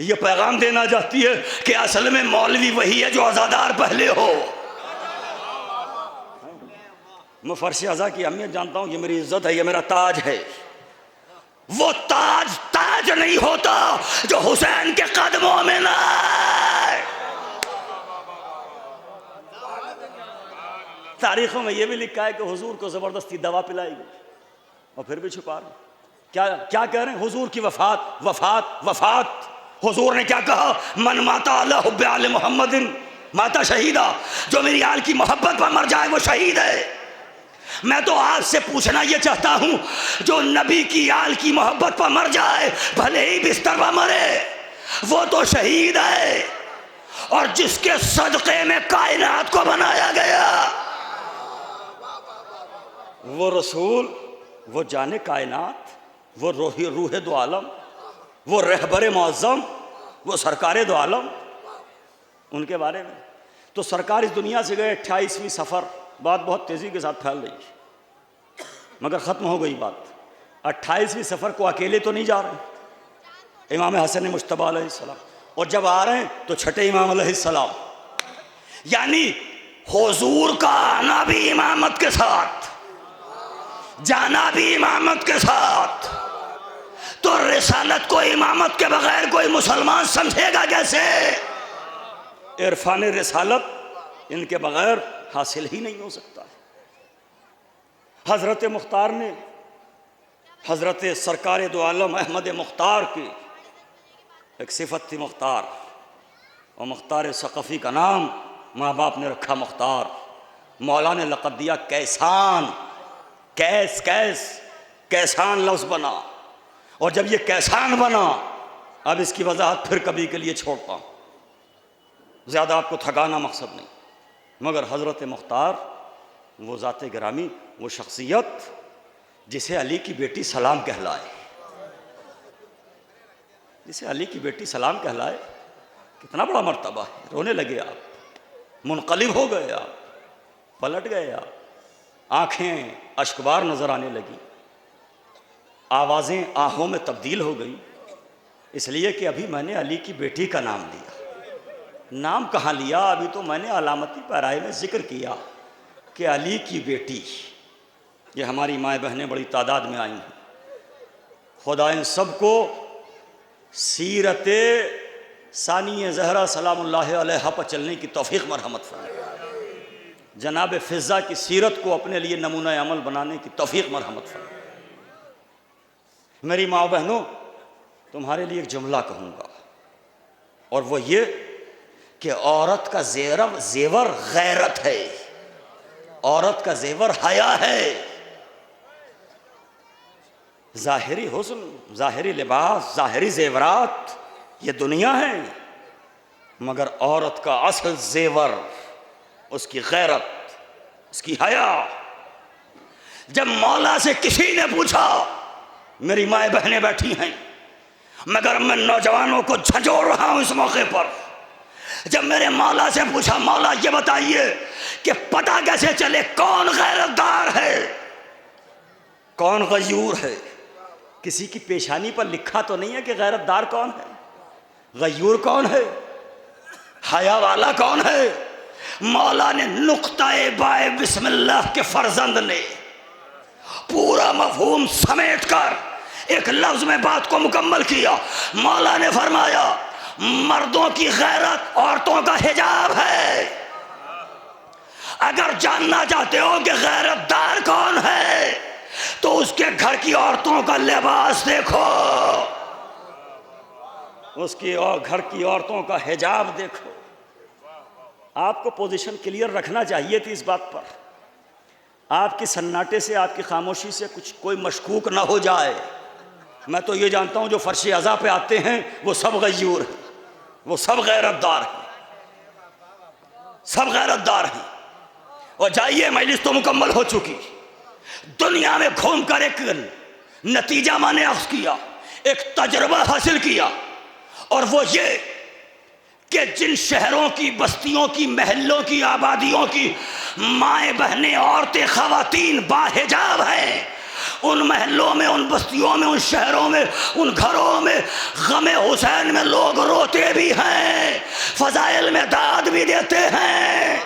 ये पैगाम देना चाहती है कि असल में मौलवी वही है जो अज़ादार पहले हो। मैं फर्श अज़ा की अहमियत जानता हूँ, ये मेरी इज्जत है, ये मेरा ताज है। वो ताज ताज नहीं होता जो हुसैन के कदमों में ना आए। तारीखों में यह भी लिखा है कि हुजूर को जबरदस्ती दवा पिलाई गई और फिर भी छुपा रहे। क्या क्या कह रहे हैं? हुजूर की वफात वफात वफात। हुजूर ने क्या कहा? मन माता अला हुब्बे आले मोहम्मदिन माता शहीदा, जो मेरी आल की मोहब्बत पर मर जाए वो शहीद है। मैं तो आज से पूछना ये चाहता हूं, जो नबी की आल की मोहब्बत पर मर जाए, भले ही बिस्तर पर मरे, वो तो शहीद है। और जिसके सदक़े में कायनात को बनाया गया, वो रसूल, वो जाने कायनात, वो रूह दो आलम, वो रहबर मुअज़्ज़म, वो सरकार दो आलम, उनके बारे में तो सरकार इस दुनिया से गए 28वीं सफ़र। बात बहुत तेज़ी के साथ फैल रही है, मगर ख़त्म हो गई बात। 28वीं सफ़र को अकेले तो नहीं जा रहे, इमाम हसन मुज्तबा अलैहिस्सलाम, और जब आ रहे हैं तो छठे इमाम अलैहिस्सलाम। यानी हुजूर का आना भी इमामत के साथ, जाना भी इमामत के साथ। तो रिसालत को इमामत के बगैर कोई मुसलमान समझेगा कैसे? इरफान रिसालत इनके बगैर हासिल ही नहीं हो सकता। हज़रत मुख्तार ने, हज़रत सरकार दो आलम अहमद मुख्तार की एक सिफत थी मुख्तार, और मुख्तार सक़फ़ी का नाम माँ बाप ने रखा मुख्तार। मौला ने लक़ब दिया कैसान। कैस कैस कैसान लफ्ज़ बना, और जब ये कैसान बना, अब इसकी वजाहत फिर कभी के लिए छोड़ता हूँ, ज़्यादा आपको थकाना मकसद नहीं, मगर हज़रत मुख्तार वो ज़ात गिरामी, वो शख्सियत जिसे अली की बेटी सलाम कहलाए, जिसे अली की बेटी सलाम कहलाए। कितना बड़ा मर्तबा है। रोने लगे आप, मुनक़लिब हो गए आप, पलट गए आप, आँखें अश्कबार नज़र आने लगी, आवाज़ें आहों में तब्दील हो गई, इसलिए कि अभी मैंने अली की बेटी का नाम लिया। नाम कहाँ लिया, अभी तो मैंने अलामती पैराए में जिक्र किया कि अली की बेटी। ये हमारी माएँ बहनें बड़ी तादाद में आई हैं। खुदा इन सब को सीरत सानी ज़हरा सलामुल्लाह अलैहा पर चलने की तौफीक मरहमत फरमाए। जनाब फ़िज़्ज़ा की सीरत को अपने लिए नमूना अमल बनाने की तौफीक मरहमत फरमाए। मेरी माँ बहनों, तुम्हारे लिए एक जुमला कहूँगा, और वो ये कि औरत का जेवर गैरत है, औरत का जेवर हया है। ज़ाहिरी हुस्न, ज़ाहिरी लिबास, ज़ाहिरी जेवरात ये दुनिया है, मगर औरत का असल जेवर उसकी गैरत, उसकी हया। जब मौला से किसी ने पूछा, मेरी माएँ बहनें बैठी हैं, मगर मैं नौजवानों को झंझोड़ रहा हूँ इस मौके पर, जब मेरे मौला से पूछा, मौला ये बताइए कि पता कैसे चले कौन गैरतदार है, कौन गयूर है। किसी की पेशानी पर लिखा तो नहीं है कि गैरतदार कौन है, गयूर कौन है, हया वाला कौन है। मौला ने नुक्ता-ए बाए बिस्मिल्लाह के फर्जंद ने पूरा मफहूम समेट कर एक लफ्ज में बात को मुकम्मल किया। मौला ने फरमाया, मर्दों की गैरत औरतों का हिजाब है। अगर जानना चाहते हो कि गैरतदार कौन है, तो उसके घर की औरतों का लिबास देखो, उसकी और घर की औरतों का हिजाब देखो। आपको पोजीशन क्लियर रखना चाहिए थी इस बात पर। आपकी सन्नाटे से, आपकी खामोशी से कुछ कोई मशकूक ना हो जाए। मैं तो ये जानता हूँ जो फर्श अज़ा पे आते हैं वो सब गयूर हैं, वो सब गैरतदार हैं, सब गैरतदार हैं। और जाइए, मजलिस तो मुकम्मल हो चुकी। दुनिया में घूम कर एक नतीजा मैंने अख्ज़ किया, एक तजर्बा हासिल किया, और वो ये कि जिन शहरों की, बस्तियों की, महलों की, आबादियों की माएँ बहनें, औरतें, ख़वातीन बाहिजाब हैं, उन महलों में, उन बस्तियों में, उन शहरों में, उन घरों में गमे हुसैन में लोग रोते भी हैं, फ़ज़ाइल में दाद भी देते हैं।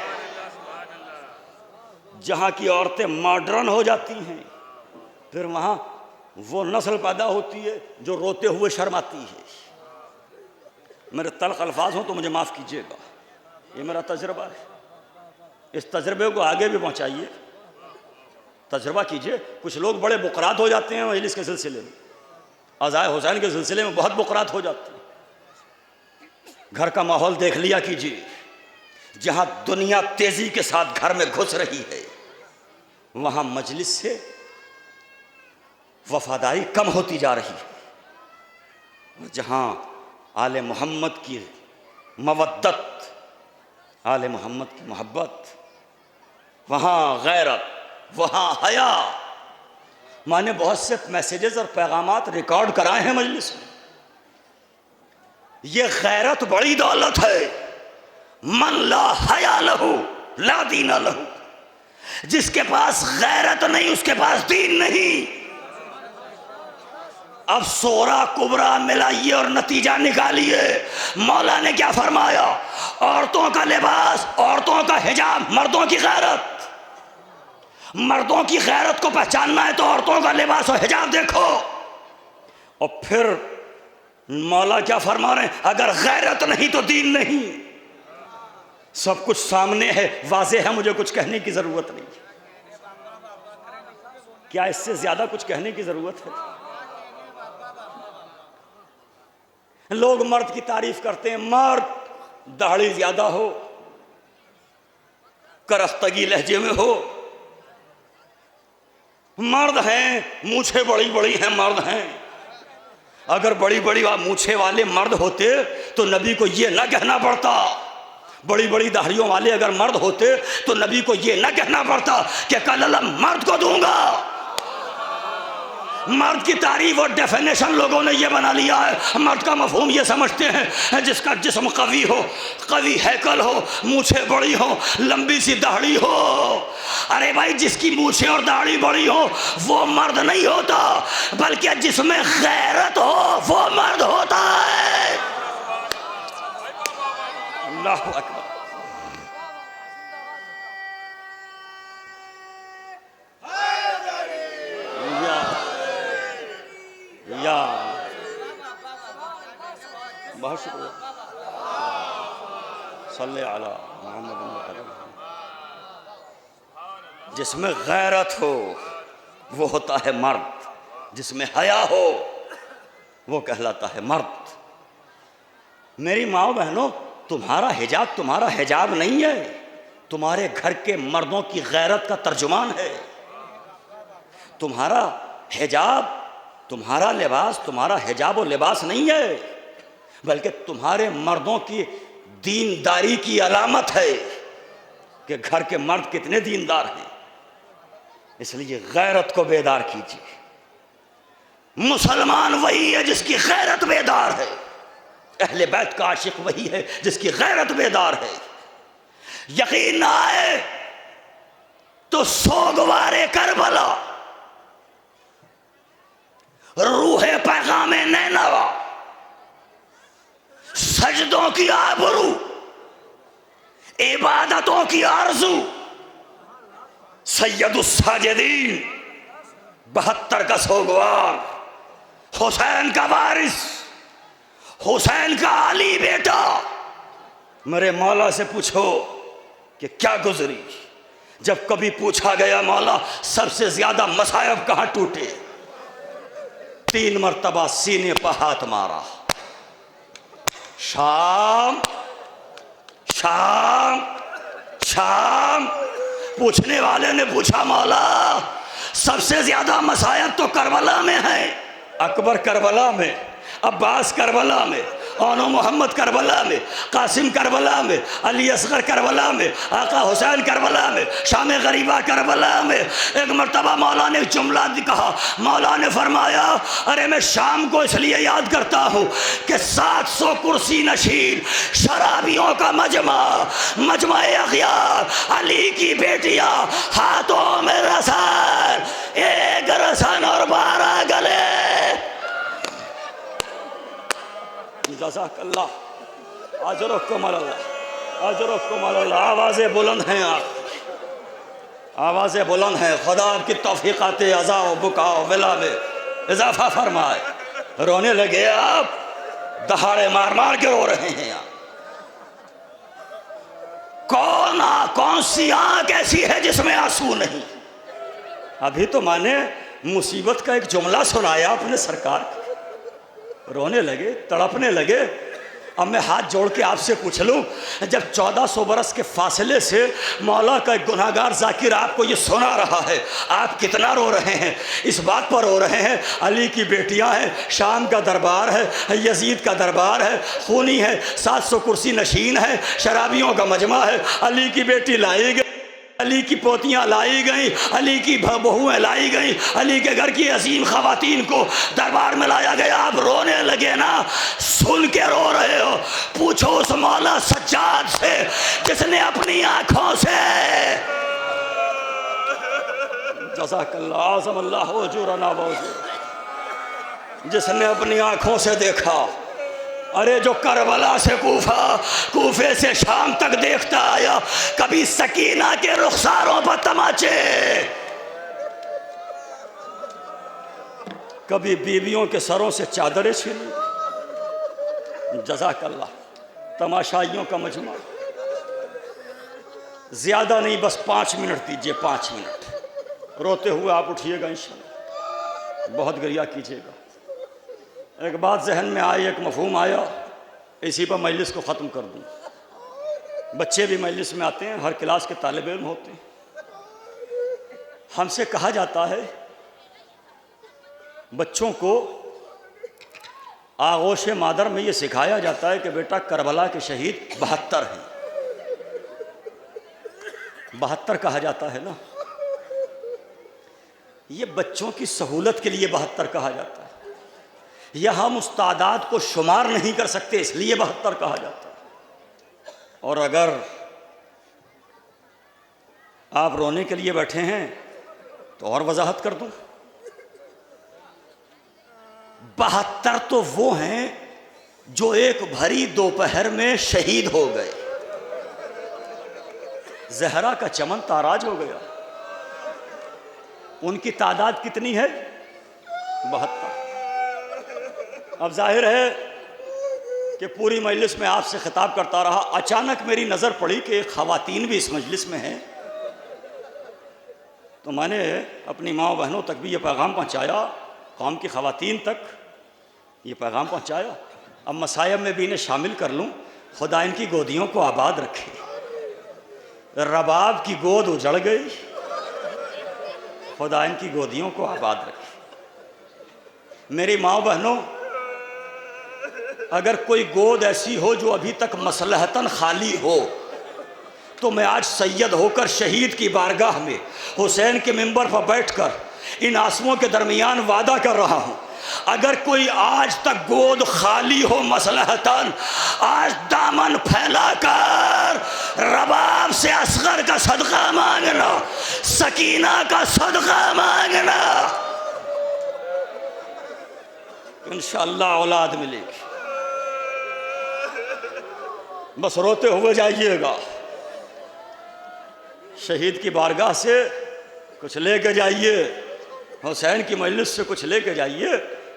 जहाँ की औरतें मॉडर्न हो जाती हैं, फिर वहाँ वो नस्ल पैदा होती है जो रोते हुए शर्माती है। मेरे तल्ख़ अल्फाज हों तो मुझे माफ़ कीजिएगा, ये मेरा तजर्बा है। इस तजर्बे को आगे भी पहुँचाइए, तजर्बा कीजिए। कुछ लोग बड़े बुकरात हो जाते हैं मजलिस के सिलसिले में, अज़ाए हुसैन के सिलसिले में बहुत बुकरात हो जाते हैं। घर का माहौल देख लिया कीजिए। जहाँ दुनिया तेज़ी के साथ घर में घुस रही है, वहाँ मजलिस से वफादारी कम होती जा रही है। और जहाँ आले मोहम्मद की मवद्दत, आले मोहम्मद की मोहब्बत, वहाँ गैरत, वहाँ हया। मैंने बहुत से मैसेजेस और पैगामात रिकॉर्ड कराए हैं मजलिस में। ये गैरत बड़ी दौलत है। मन ला हया लहू ला दीना लहू। जिसके पास गैरत नहीं उसके पास दीन नहीं। अब सोरा कुबरा मिलाइए और नतीजा निकालिए। मौला ने क्या फरमाया? औरतों का लिबास, औरतों का हिजाब, मर्दों की गैरत। मर्दों की गैरत को पहचानना है तो औरतों का लिबास और हिजाब देखो। और फिर मौला क्या फरमा रहे हैं? अगर गैरत नहीं तो दीन नहीं। सब कुछ सामने है, वाज़े है, मुझे कुछ कहने की जरूरत नहीं। क्या इससे ज्यादा कुछ कहने की जरूरत है? लोग मर्द की तारीफ करते हैं, मर्द दाढ़ी ज्यादा हो, करख्तगी लहजे में हो, मर्द हैं, मूछें बड़ी बड़ी हैं, मर्द हैं। अगर बड़ी बड़ी मूछें वाले मर्द होते तो नबी को यह ना कहना पड़ता, बड़ी बड़ी दाढ़ियों वाले अगर मर्द होते तो नबी को ये ना कहना पड़ता कि कल अल्लाह मर्द को दूंगा। मर्द की तारीफ और डेफिनेशन लोगों ने ये बना लिया है, मर्द का मफहूम ये समझते हैं जिसका जिस्म कवी हो, कवी हैकल हो, मूछें बड़ी हो, लंबी सी दाढ़ी हो। अरे भाई, जिसकी मूछें और दाढ़ी बड़ी हो वो मर्द नहीं होता, बल्कि जिसमें गैरत हो वो मर्द होता है। अल्लाहु अकबर। या बहुत शुक्रिया। सल्ले अला मोहम्मद। जिसमें गैरत हो वो होता है मर्द, जिसमें हया हो वो कहलाता है मर्द। मेरी माओ बहनों, तुम्हारा हिजाब नहीं है, तुम्हारे घर के मर्दों की गैरत का तर्जुमान है। तुम्हारा हिजाब, तुम्हारा लिबास, तुम्हारा हिजाब और लिबास नहीं है, बल्कि तुम्हारे मर्दों की दीनदारी की अलामत है कि घर के मर्द कितने दीनदार हैं। इसलिए गैरत को बेदार कीजिए। मुसलमान वही है जिसकी गैरत बेदार है, अहले बैत का आशिक वही है जिसकी गैरत बेदार है। यकीन ना आए तो सोगवारे करबला, रूहे पैगामे नैनवा, सजदों की आबरू, इबादतों की आरजू, सैयदुस साजिदीन 72 का सोगवार, हुसैन का वारिस, हुसैन का अली बेटा। मेरे मौला से पूछो कि क्या गुजरी। जब कभी पूछा गया मौला सबसे ज्यादा मसायब कहां टूटे, 3 मरतबा सीने पर हाथ मारा। शाम शाम शाम। पूछने वाले ने पूछा, मौला सबसे ज्यादा मसायब तो करबला में है। अकबर करबला में, अब्बास करबला में, ओनो मोहम्मद करबला में, कासिम करबला में, अली असगर करबला में, आका हुसैन करबला में, शाम गरीबा करबला में। एक मरतबा मौला ने जुमला कहा, मौला ने फरमाया, अरे मैं शाम को इसलिए याद करता हूँ कि 700 कुर्सी नशीन शराबियों का मजमा अखियार, अली की बेटियाँ, हाथों में रसन, एक रसन और 12 गले। जज़ाकल्लाह, अजरुकुम अल्लाह, अजरुकुम अल्लाह। आवाज़ें बुलंद हैं आप, आवाज़ें बुलंद हैं। खुदा आपकी तौफीक़ात अज़ा व बुका व विला में इजाफा फरमाए। रोने लगे आप, दहाड़े मार मार के रो रहे हैं आप। कौन सी आँख ऐसी है जिसमें आंसू नहीं। अभी तो मैंने मुसीबत का एक जुमला सुनाया अपने सरकार, रोने लगे, तड़पने लगे। अब मैं हाथ जोड़ के आपसे पूछ लूँ, जब 1400 बरस के फासले से मौला का एक गुनहगार जाकिर आपको ये सुना रहा है, आप कितना रो रहे हैं। इस बात पर रो रहे हैं, अली की बेटियां हैं, शाम का दरबार है, यजीद का दरबार है, खूनी है, 700 कुर्सी नशीन है, शराबियों का मजमा है, अली की बेटी लाई गई, अली की पोतियाँ लाई गई, अली की बहुएं लाई गई, अली के घर की अजीम खवातीन को दरबार में लाया गया। आप रोने लगे ना, सुन के रो रहे हो। पूछो उस मौला सज्जाद से जिसने अपनी आंखों से, जज़ाकल्लाह आज़म अल्लाह उजूरना व उजूर, जिसने अपनी आंखों से देखा। अरे जो करबला से कूफा, कूफे से शाम तक देखता आया, कभी सकीना के रुखसारों पर तमाचे, कभी बीवियों के सरों से चादरें छीनी। जज़ाकल्लाह, तमाशाइयों का मजमा। ज़्यादा नहीं, बस 5 मिनट दीजिए, 5 मिनट। रोते हुए आप उठिएगा इंशाअल्लाह, बहुत गरिया कीजिएगा। एक बात जहन में आई, एक मफहूम आया, इसी पर मजलिस को ख़त्म कर दूँ। बच्चे भी मजलिस में आते हैं, हर क्लास के तालिब इल्म होते हैं। हमसे कहा जाता है, बच्चों को आगोश मादर में ये सिखाया जाता है कि बेटा करबला के शहीद 72 हैं। 72 कहा जाता है ना, ये बच्चों की सहूलत के लिए 72 कहा जाता है। यह हम उस तादाद को शुमार नहीं कर सकते इसलिए 72 कहा जाता है। और अगर आप रोने के लिए बैठे हैं तो और वजाहत कर दूं, 72 तो वो हैं जो एक भरी दोपहर में शहीद हो गए। जहरा का चमन ताराज हो गया, उनकी तादाद कितनी है? 72। अब जाहिर है कि पूरी मजलिस में आपसे खिताब करता रहा, अचानक मेरी नज़र पड़ी कि ख़वातीन भी इस मजलिस में हैं, तो मैंने अपनी माँ बहनों तक भी ये पैगाम पहुँचाया, कौम की ख़वातीन तक ये पैगाम पहुँचाया। अब मसायब में भी इन्हें शामिल कर लूँ, खुदा इनकी गोदियों को आबाद रखे। रबाब की गोद उजड़ गई, खुदा इनकी गोदियों को आबाद रखे। मेरी माँ बहनों, अगर कोई गोद ऐसी हो जो अभी तक मसलहतन खाली हो, तो मैं आज सैयद होकर शहीद की बारगाह में हुसैन के मिंबर पर बैठकर इन आंसुओं के दरमियान वादा कर रहा हूँ, अगर कोई आज तक गोद खाली हो मसलहतन, आज दामन फैलाकर रबाब से असगर का सदका मांगना, सकीना का सदका मांगना, इंशाअल्लाह औलाद मिलेगी। बस रोते हुए जाइएगा, शहीद की बारगाह से कुछ लेके जाइए, हुसैन की मजलिस से कुछ लेके जाइए,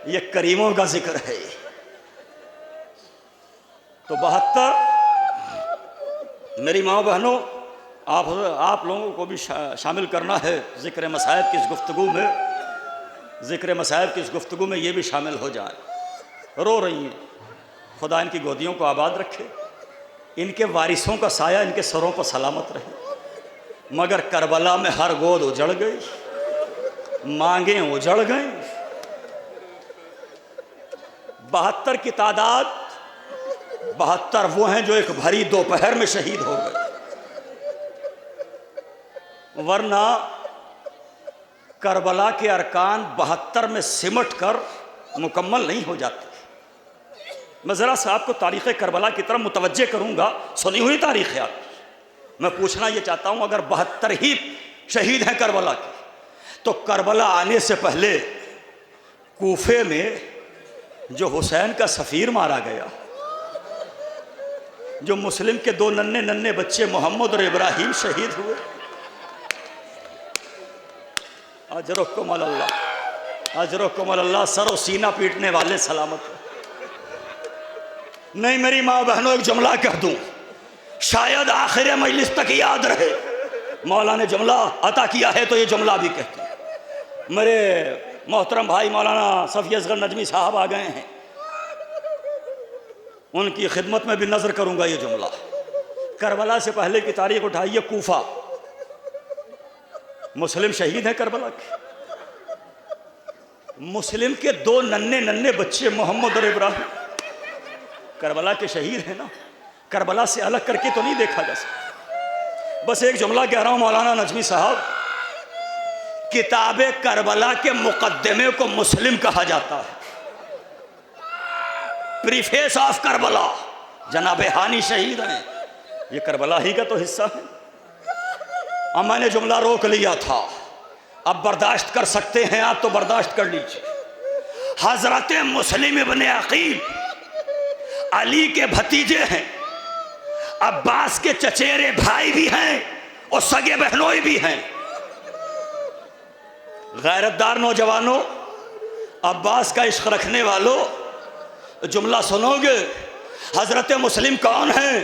ये करीमों का जिक्र है। तो 72 मेरी माँ बहनों, आप लोगों को भी शामिल करना है ज़िक्र मसाइब की इस गुफ्तगू में। ज़िक्र मसाइब की इस गुफ्तगू में ये भी शामिल हो जाए। रो रही हैं, खुदा इनकी गोदियों को आबाद रखे, इनके वारिसों का साया इनके सरों पर सलामत रहे। मगर करबला में हर गोद उजड़ गई, मांगें उजड़ गई। 72 की तादाद, 72 वो हैं जो एक भरी दोपहर में शहीद हो गए, वरना करबला के अरकान 72 में सिमट कर मुकम्मल नहीं हो जाते। मैं ज़रा सा आपको तारीख़ करबला की तरफ मुतवज्जे करूँगा, सुनी हुई तारीख़ है आप। मैं पूछना ये चाहता हूँ, अगर 72 ही शहीद हैं करबला के, तो करबला आने से पहले कूफे में जो हुसैन का सफ़ीर मारा गया, जो मुस्लिम के 2 नन्हे नन्हे बच्चे मोहम्मद और इब्राहिम शहीद हुए, अजरुक्कुम अल्लाह, अजरुक्कुम अल्लाह, सरो सीना पीटने वाले सलामत। नहीं मेरी माँ बहनों, एक जुमला कह दूँ, शायद आखिर मजलिस तक याद रहे। मौला ने जुमला अता किया है तो ये जुमला भी कहते हैं। मेरे मोहतरम भाई मौलाना सफ़ी असगर नजमी साहब आ गए हैं, उनकी खिदमत में भी नज़र करूँगा ये जुमला। करबला से पहले की तारीख उठाइए, कूफा, मुस्लिम शहीद हैं करबला के। मुस्लिम के 2 नन्हे नन्हे बच्चे मोहम्मद और इब्राहिम करबला के शहीद हैं ना। करबला से अलग करके तो नहीं देखा जा सकता। बस एक जुमला कह रहा हूँ मौलाना नजमी साहब, किताबे करबला के मुकद्दमे को मुस्लिम कहा जाता है। प्रीफेस ऑफ करबला, जनाब हानी शहीद हैं, ये करबला ही का तो हिस्सा है। अब मैंने जुमला रोक लिया था, अब बर्दाश्त कर सकते हैं आप तो बर्दाश्त कर लीजिए। हजरत मुस्लिम इब्ने अकील अली के भतीजे हैं, अब्बास के चचेरे भाई भी हैं और सगे बहनोई भी हैं। गैरतदार नौजवानों, अब्बास का इश्क रखने वालों, जुमला सुनोगे। हजरत मुस्लिम कौन हैं?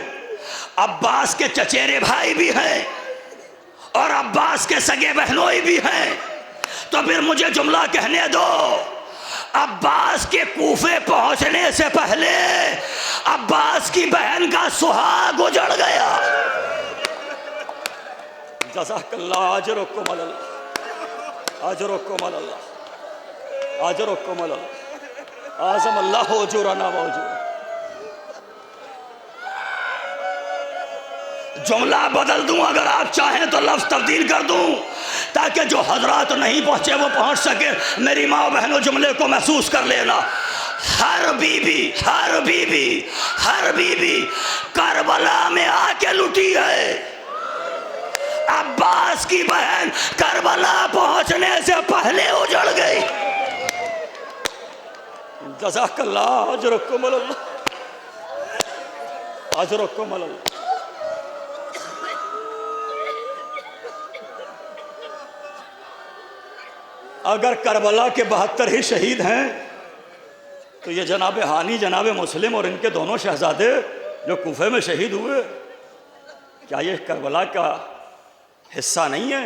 अब्बास के चचेरे भाई भी हैं और अब्बास के सगे बहनोई भी हैं। तो फिर मुझे जुमला कहने दो, अब्बास के कूफे पहुंचने से पहले अब्बास की बहन का सुहाग उजड़ गया। जज़ाकल्लाह, अजरुक्कुम अल्लाह, अजरुक्कुम अल्लाह, अजरुक्कुम अल्लाह, आज़म अल्लाह उजूरना व उजूर। जुमला बदल दूं, अगर आप चाहें तो लफ्ज़ तब्दील कर दूं, ताकि जो हजरात नहीं पहुंचे वो पहुंच सके। मेरी माँ बहनों, जुमले को महसूस कर लेना। हर बीबी, हर बीबी, हर बीबी करबला में आके लुटी है। अब्बास की बहन करबला पहुंचने से पहले उजड़ गई। जज़ाकल्लाह, अजरकुम अल्लाह, अजरकुम अल्लाह। अगर करबला के 72 ही शहीद हैं तो ये जनाब हानी, जनाब मुस्लिम और इनके दोनों शहजादे जो कूफे में शहीद हुए, क्या ये करबला का हिस्सा नहीं है?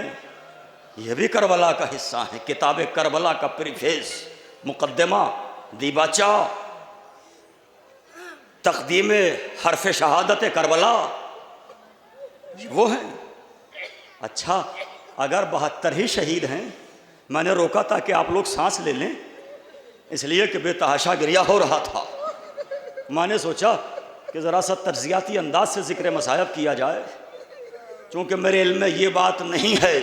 ये भी करबला का हिस्सा है। किताब करबला का प्रीफेस, मुकद्दमा, दीबाचा, तकदीम हरफ शहादत करबला, वो है। अच्छा, अगर 72 ही शहीद हैं, मैंने रोका था कि आप लोग सांस ले लें, इसलिए कि बेतहाशा गिरिया हो रहा था। मैंने सोचा कि ज़रा सा तर्जियाती अंदाज से ज़िक्र मसायब किया जाए, चूँकि मेरे इल्म में ये बात नहीं है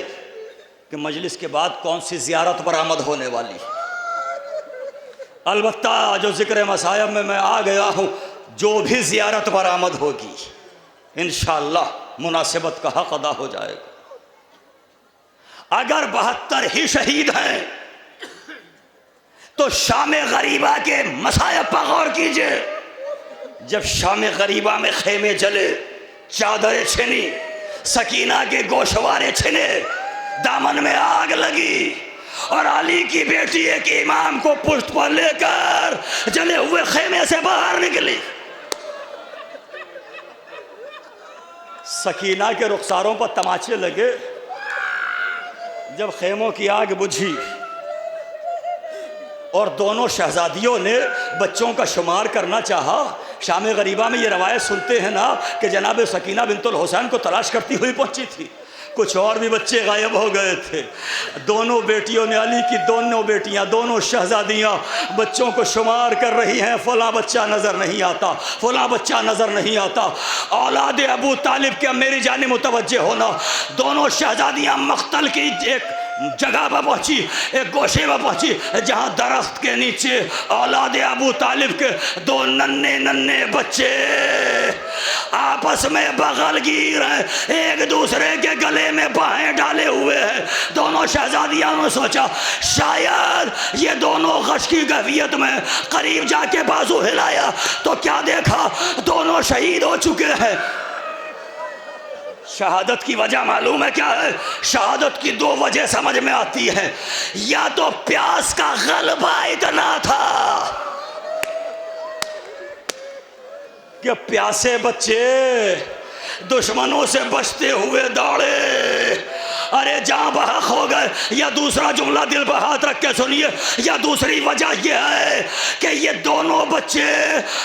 कि मजलिस के बाद कौन सी ज़ियारत बरामद होने वाली। अलबत्ता जो ज़िक्र मसायब में मैं आ गया हूँ, जो भी ज़ियारत बरामद होगी इंशाअल्लाह मुनासिबत का हक़ अदा हो जाएगा। अगर 72 ही शहीद हैं तो शाम गरीबा के मसायब पर गौर कीजिए। जब शाम गरीबा में खेमे जले, चादरें छिनी, सकीना के गोशवारे छिने, दामन में आग लगी और अली की बेटी एक इमाम को पुष्ट पर लेकर जले हुए खेमे से बाहर निकली। सकीना के रुखसारों पर तमाचे लगे। जब खेमों की आग बुझी और दोनों शहजादियों ने बच्चों का शुमार करना चाहा, शाम गरीबा में ये रवायत सुनते हैं ना कि जनाब सकीना बिनतुल हुसैन को तलाश करती हुई पहुंची थी। कुछ और भी बच्चे गायब हो गए थे। दोनों बेटियों ने, अली की दोनों बेटियां, दोनों शहजादियां बच्चों को शुमार कर रही हैं। फला बच्चा नज़र नहीं आता, फला बच्चा नज़र नहीं आता। औलाद अबू तालिब के मेरी जानिब मुतवज्जे होना। दोनों शहजादियां मख्तल की एक जगह पर पहुंची, एक गोशे में पहुंची, जहां दरख्त के नीचे औलाद अबू तालिब के दो नन्हे नन्हे बच्चे आपस में बगलगीर हैं, एक दूसरे के गले में बाहें डाले हुए हैं। दोनों शहजादियों ने सोचा शायद ये दोनों गश की कैफियत में, करीब जाके बाजू हिलाया तो क्या देखा, दोनों शहीद हो चुके हैं। शहादत की वजह मालूम है क्या है? शहादत की दो वजह समझ में आती है। या तो प्यास का गलबा इतना था कि प्यासे बच्चे दुश्मनों से बचते हुए दौड़े, अरे जहां बहक हो गए। या दूसरा जुमला दिल पर हाथ रख के सुनिए, या दूसरी वजह यह है कि ये दोनों बच्चे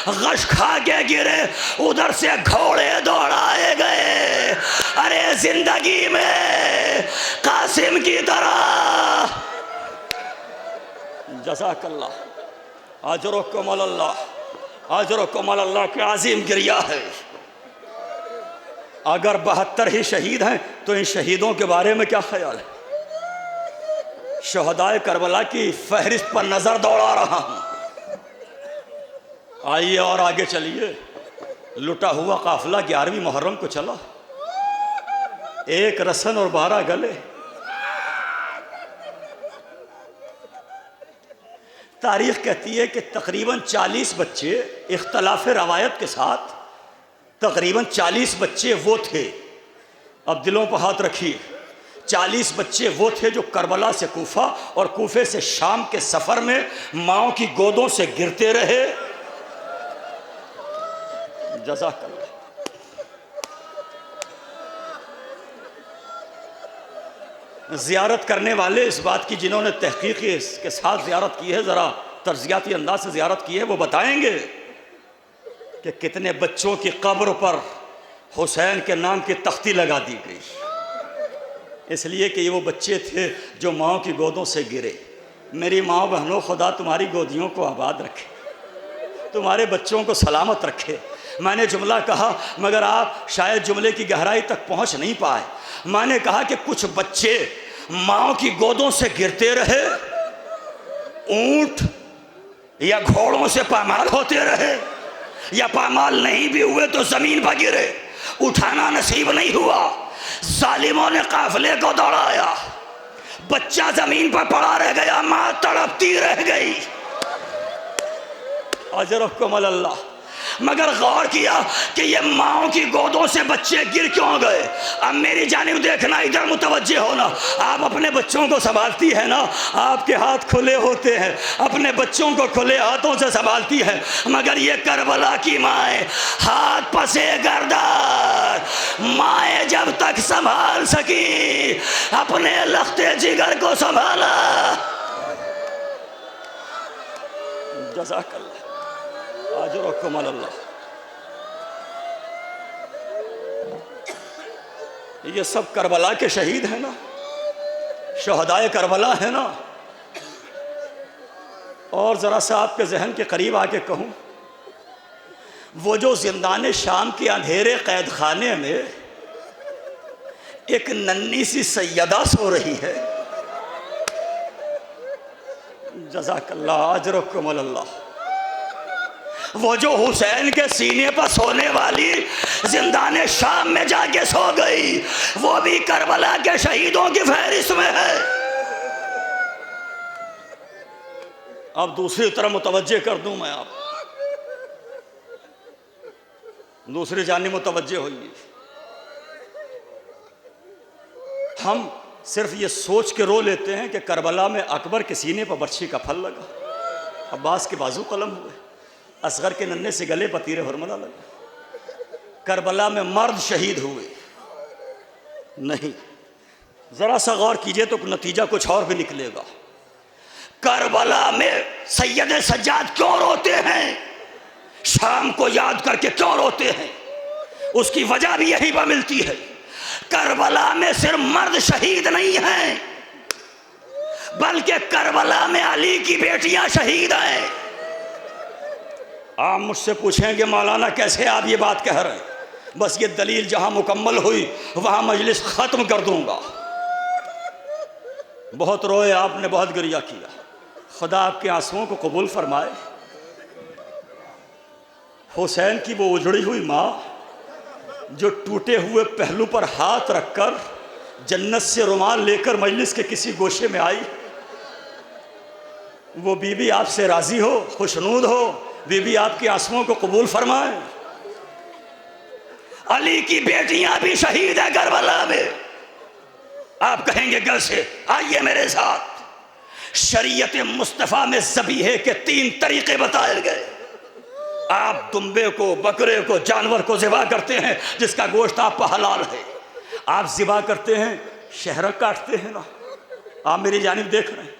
गश खा के गिरे, उधर से घोड़े दौड़ाए गए। अरे जिंदगी में कासिम की तरह। जज़ाकल्लाह, अजरुकुम अल्लाह, अजरुकुम अल्लाह के अजीम गिरिया है। अगर 72 ही शहीद हैं तो इन शहीदों के बारे में क्या ख्याल है? शहदाए करबला की फहरिस्त पर नजर दौड़ा रहा हूं। आइए और आगे चलिए। लुटा हुआ काफिला 11वीं मुहर्रम को चला, एक रसन और 12 गले। तारीख कहती है कि तकरीबन 40 बच्चे, इख्तलाफ रवायत के साथ तकरीबन 40 बच्चे वो थे, अब दिलों पर हाथ रखिए, 40 बच्चे वो थे जो करबला से कूफा और कूफे से शाम के सफ़र में माओ की गोदों से गिरते रहे। जज़ाकल्लाह। ज़ियारत करने वाले इस बात की, जिन्होंने तहकीक के साथ ज़ियारत की है, ज़रा तर्जियाती अंदाज से ज़ियारत की है, वो बताएंगे कि कितने बच्चों की कब्र पर हुसैन के नाम की तख्ती लगा दी गई, इसलिए कि ये वो बच्चे थे जो माओ की गोदों से गिरे। मेरी माओ बहनों, खुदा तुम्हारी गोदियों को आबाद रखे, तुम्हारे बच्चों को सलामत रखे। मैंने जुमला कहा मगर आप शायद जुमले की गहराई तक पहुंच नहीं पाए। मैंने कहा कि कुछ बच्चे माँ की गोदों से गिरते रहे, ऊंट या घोड़ों से पामाल होते रहे, या पामाल नहीं भी हुए तो जमीन पर गिरे, उठाना नसीब नहीं हुआ। जालिमों ने काफिले को दौड़ाया, बच्चा जमीन पर पड़ा रह गया, माँ तड़पती रह गई। अजरकुम अल्लाह। मगर गौर किया कि ये माओ की गोदों से बच्चे गिर क्यों गए। अब मेरी जानिब देखना, इधर मुतवज्जे होना। आप अपने बच्चों को संभालती है ना, आपके हाथ खुले होते हैं, अपने बच्चों को खुले हाथों से संभालती है। मगर ये करबला की माएँ हाथ पसे गर्दार, माएँ जब तक संभाल सकी अपने लख्ते जिगर को संभाला। जज़ाकल्लाह अजरकुम अल्लाह। ये सब करबला के शहीद हैं ना, शहदाए करबला है ना। और ज़रा सा आपके जहन के करीब आके कहूँ, वो जो जिंदाने शाम के अंधेरे कैद खाने में एक नन्ही सी सैयदा सो रही है, जज़ाकल्लाह अजरकुम अल्लाह। वो जो हुसैन के सीने पर सोने वाली जिंदाने शाम में जाके सो गई, वो भी करबला के शहीदों की फहरिस्त में है। अब दूसरी तरफ मुतवज्जे कर दूं मैं, आप दूसरी जानिब मुतवज्जे होइए। हम सिर्फ ये सोच के रो लेते हैं कि करबला में अकबर के सीने पर बर्छी का फल लगा, अब्बास के बाजू कलम हुए, असगर के नन्हे से गले पर तीर हुरमला लगा। करबला में मर्द शहीद हुए नहीं। ज़रा सा गौर कीजिए तो नतीजा कुछ और भी निकलेगा। करबला में सैयद सज्जाद क्यों रोते हैं, शाम को याद करके क्यों रोते हैं, उसकी वजह भी यहीं पर मिलती है। करबला में सिर्फ मर्द शहीद नहीं हैं, बल्कि करबला में अली की बेटियां शहीद हैं। आप मुझसे पूछेंगे मौलाना कैसे आप ये बात कह रहे हैं, बस ये दलील जहां मुकम्मल हुई वहां मजलिस ख़त्म कर दूंगा। बहुत रोए आपने, बहुत गिरिया किया, खुदा आपके आंसुओं को कबूल फरमाए। हुसैन की वो उजड़ी हुई माँ जो टूटे हुए पहलू पर हाथ रखकर जन्नत से रुमाल लेकर मजलिस के किसी गोशे में आई, वो बीबी आपसे राज़ी हो, खुशनूद हो, बीबी आपके आंसुओं को कबूल फरमाए। अली की बेटियां भी शहीद है करबला में। आप कहेंगे कैसे, आइए मेरे साथ। शरीयत मुस्तफ़ा में ज़बीहे के 3 तरीक़े बताए गए। आप दुम्बे को, बकरे को, जानवर को ज़िबा करते हैं जिसका गोश्त आप पर हलाल है। आप ज़िबा करते हैं, शहरक काटते हैं ना, आप मेरी जानिब देख रहे हैं,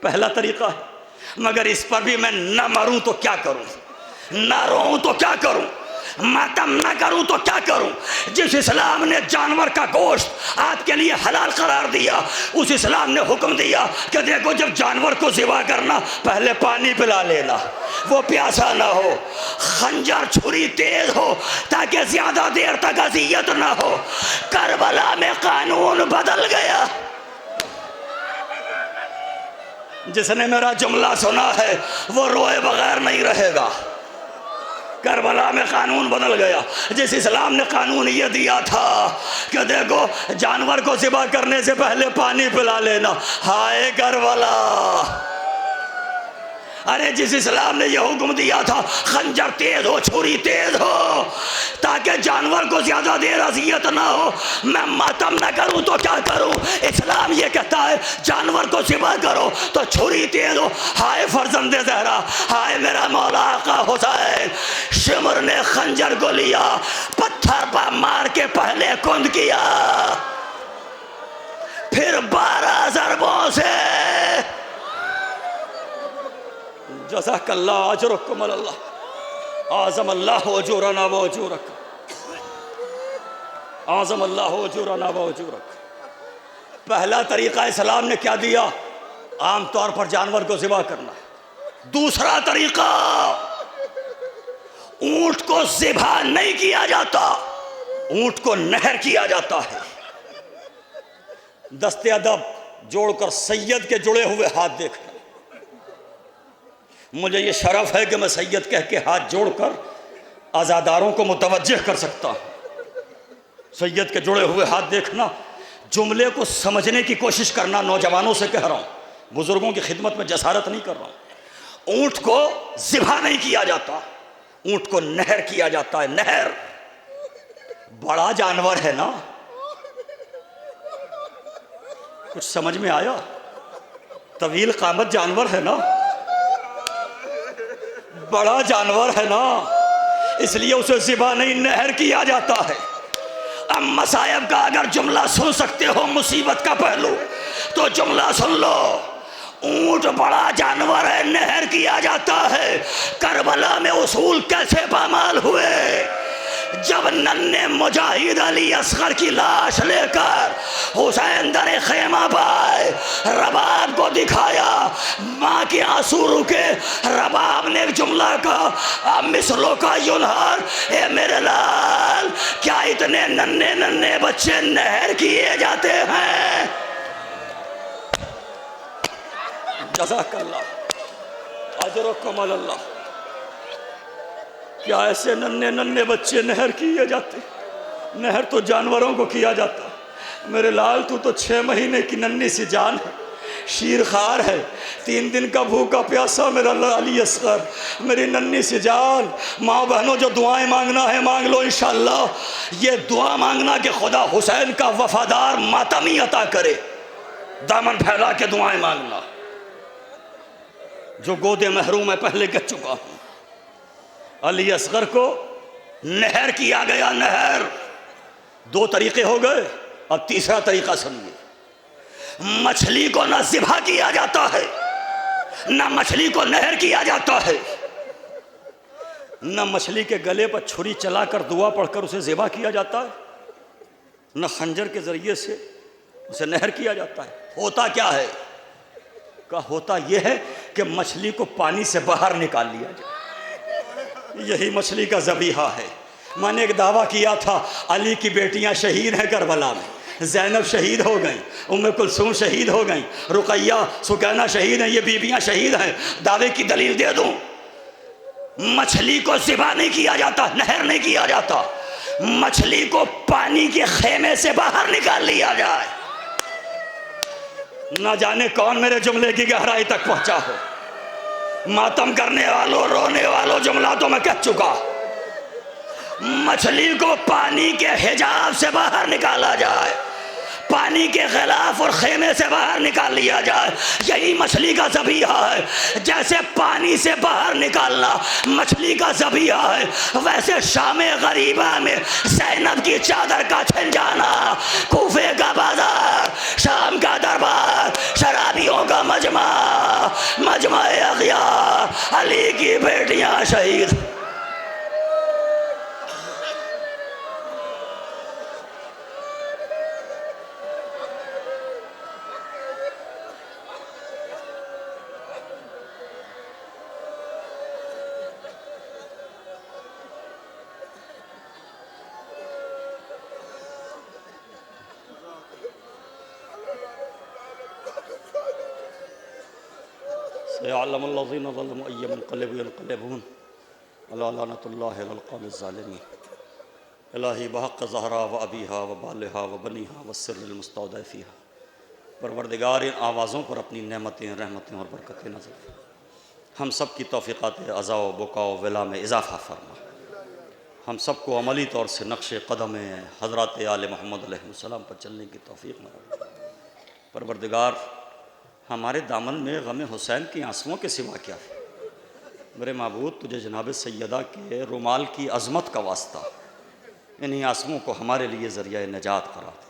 पहला तरीक़ा है। मगर इस पर भी मैं न मरूं तो क्या करूं, न रोऊं तो क्या करूं, मातम न करूं तो क्या करूं। जिस इस्लाम ने जानवर का गोश्त आपके लिए हलाल करार दिया, उस इस्लाम ने हुक्म दिया कि देखो जब जानवर को ज़िबा करना पहले पानी पिला लेना, वो प्यासा ना हो, खंजर छुरी तेज हो ताकि ज्यादा देर तक अजियत ना हो। करबला में कानून बदल गया। जिसने मेरा जुमला सुना है वो रोए बगैर नहीं रहेगा। करबला में कानून बदल गया। जिस इस्लाम ने कानून ये दिया था कि देखो जानवर को ज़िबा करने से पहले पानी पिला लेना, हाय करबला। अरे जिस इस्लाम ने यह हुक्म दिया था खंजर तेज हो, छुरी तेज हो ताकि जानवर को ज्यादा देर अजियत ना हो, मैं मातम ना करूं तो क्या करूं। इस्लाम ये कहता है जानवर को ज़िबा करो तो छुरी तेज हो। हाय फर्जंदे ज़हरा, हाय मेरा मौला आका हुसैन। शिमर ने खंजर को लिया, पत्थर पर मार के पहले कुंद किया, फिर 12 ज़रबों से जज़ाकल्लाह अजरकुम अल्लाह। आज़म अल्लाह अजूरना व अजूरक, आज़म अल्लाह अजूरना व अजूरक। पहला तरीक़ा इस्लाम ने क्या दिया, आम तौर पर जानवर को ज़िबा करना। दूसरा तरीक़ा ऊंट को ज़िबा नहीं किया जाता, ऊंट को नहर किया जाता है। दस्ते अदब जोड़कर सैयद के जुड़े हुए हाथ देखना। मुझे ये शरफ है कि मैं सैयद कह के हाथ जोड़कर आज़ादारों को मुतवज्जह कर सकता हूँ। सैयद के जुड़े हुए हाथ देखना, जुमले को समझने की कोशिश करना। नौजवानों से कह रहा हूँ, बुजुर्गों की खिदमत में जसारत नहीं कर रहा हूँ। ऊंट को ज़िबा नहीं किया जाता, ऊंट को नहर किया जाता है। नहर बड़ा जानवर है ना, कुछ समझ में आया? तवील कामत जानवर है ना, बड़ा जानवर है ना, इसलिए उसे ज़िबा नहीं नहर किया जाता है। अब मसायब का अगर जुमला सुन सकते हो, मुसीबत का पहलू, तो जुमला सुन लो। ऊंट बड़ा जानवर है, नहर किया जाता है। करबला में उसूल कैसे पामाल हुए? जब नन्हे मुजाहिद अली असगर की लाश लेकर हुसैन दरे खेमा पाए, रबाब को दिखाया, माँ के आंसू रुके। रबाब ने एक जुमला कहा, मिसलों का युनहर, ए मेरे लाल, क्या इतने नन्हे नन्हे बच्चे नहर किए जाते हैं? जज़ाकल्लाह अजरुकुम अल्लाह। क्या ऐसे नन्हे नन्हे बच्चे नहर किए जाते? नहर तो जानवरों को किया जाता। मेरे लाल, तू तो 6 महीने की नन्ही सी जान है, शीर खार है, 3 दिन का भूखा प्यासा मेरा अली असगर, मेरी नन्ही सी जान। माँ बहनों, जो दुआएं मांगना है मांग लो इंशाअल्लाह। ये दुआ मांगना कि खुदा हुसैन का वफादार मातमी अता करे, दामन फैला के दुआएं मांगना। जो गोदे महरूम है पहले कह चुका हूँ। अली असगर को नहर किया गया, नहर। 2 तरीके हो गए, अब तीसरा तरीका सुनिए। मछली को न ज़िबा किया जाता है, न मछली को नहर किया जाता है, न मछली के गले पर छुरी चलाकर दुआ पढ़कर उसे ज़िबा किया जाता है, न खंजर के ज़रिए से उसे नहर किया जाता है। होता क्या है? का होता यह है कि मछली को पानी से बाहर निकाल लिया जाए, यही मछली का ज़बीहा है। मैंने एक दावा किया था, अली की बेटियां शहीद हैं करबला में। ज़ैनब शहीद हो गई, उम्मे कुलसूम शहीद हो गई, रुकैया सुकैना शहीद हैं, ये बीबियां शहीद हैं। दावे की दलील दे दूं। मछली को ज़िबा नहीं किया जाता, नहर नहीं किया जाता, मछली को पानी के खेमे से बाहर निकाल लिया जाए। ना जाने कौन मेरे जुमले की गहराई तक पहुंचा हो। मातम करने वालों, रोने वालों, जुमला तो मैं कह चुका। मछली को पानी के हिजाब से बाहर निकाला जाए, पानी के खिलाफ और खेमे से बाहर निकाल लिया जाए, यही मछली का ज़बीहा है। जैसे पानी से बाहर निकालना मछली का ज़बीहा है, वैसे शामे गरीबा में ज़ैनब की चादर का छिन जाना, कूफे का बाजार, शाम का दरबार, शराबियों का मजमा, मजमा-ए अग़ियार, अली की बेटियां शहीद। सयअलमुल्लज़ीना ज़लमू अय्युम मुनक़लिबिन यन्क़लिबून अला लअनतुल्लाहि अलल क़ौमिज़ ज़ालिमीन। इलाही बहक़ ज़हरा व अबीहा व बालिहा व बनीहा व सिर्रिल मुस्तौदा फ़ीहा। परवरदिगार, इन आवाज़ों पर अपनी नेमतें, रहमतें और बरकतें नज़र फरमा। हम सब की तौफ़ीक़ात अज़ा व बुका व विला में इज़ाफ़ा फरमा। हम सबको अमली तौर से नक्श कदम हज़रत आले मोहम्मद अलैहिस्सलाम पर चलने की तौफ़ीक़ नसीब। परवरदिगार, हमारे दामन में गम हुसैन की आंसुओं के सिवा क्या है? मेरे महबूब, तुझे जनाब सैयदा के रुमाल की अज़मत का वास्ता, इन्हीं आंसुओं को हमारे लिए ज़रिया निजात करा दे।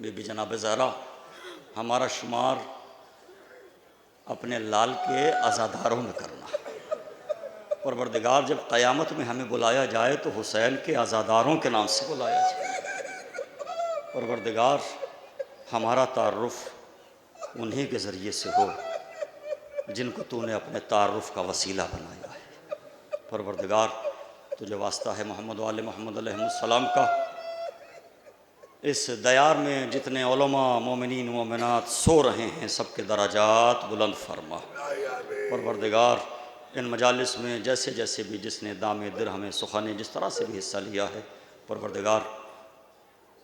बेबी जनाब ज़हरा, हमारा शुमार अपने लाल के अज़ादारों में करना। परवरदिगार, जब क़यामत में हमें बुलाया जाए तो हुसैन के अज़ादारों के नाम से बुलाया जाए। परवरदिगार, हमारा तारुफ़ उन्हीं के ज़रिए से हो जिनको तूने अपने तारुफ़ का वसीला बनाया है। परवरदिगार तुझे वास्ता है मोहम्मद वाले मोहम्मद अलैहिस्सलाम का, इस दयार में जितने उलमा मोमिनीन मोमिनात सो रहे हैं सबके दराजात बुलंद फरमा। परवरदिगार इन मजालिस में जैसे जैसे भी जिसने दामे दिरहम सुखाने जिस तरह से भी हिस्सा लिया है, परवरदिगार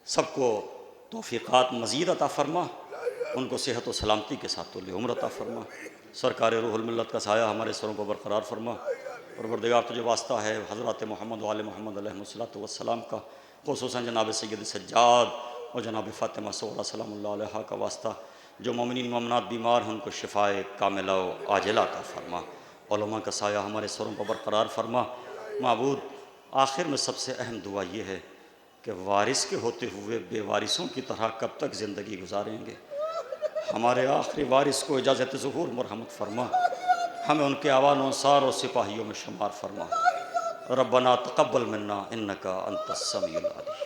सबको तौफ़ीक़ात मज़ीद अता फ़रमा, उनको सेहत व सलामती के साथ तौल उम्र अता फ़रमा। सरकार रूहुल मिल्लत का साया हमारे सरों पर बरकरार फरमा। परवरदिगार तुझे वास्ता है हज़रत मोहम्मद वाले मोहम्मद अलैहिस्सलातु वस्सलाम का, ख़ुसूसन जनाब सैयद सज्जाद और जनाब फ़ातिमा ज़हरा सलामुल्लाह अलैहा का वास्ता, जो मोमिनीन मोमिनात बीमार हैं उनको शिफ़ाए कामिला व आजिला अता फ़रमा। उलमा का साया हमारे सरों पर बरकरार फरमा। माबूद आखिर में सबसे अहम दुआ ये है कि वारिस के होते हुए बेवारिसों की तरह कब तक ज़िंदगी गुजारेंगे। हमारे आखिरी वारिस को इजाज़त ज़ुहूर मरहमत फरमा, हमें उनके आवान अंसार और सिपाहियों में शुमार फरमा। रब्बना तक़ब्बल मिन्ना इन्नका अंतस समीउल अलीम।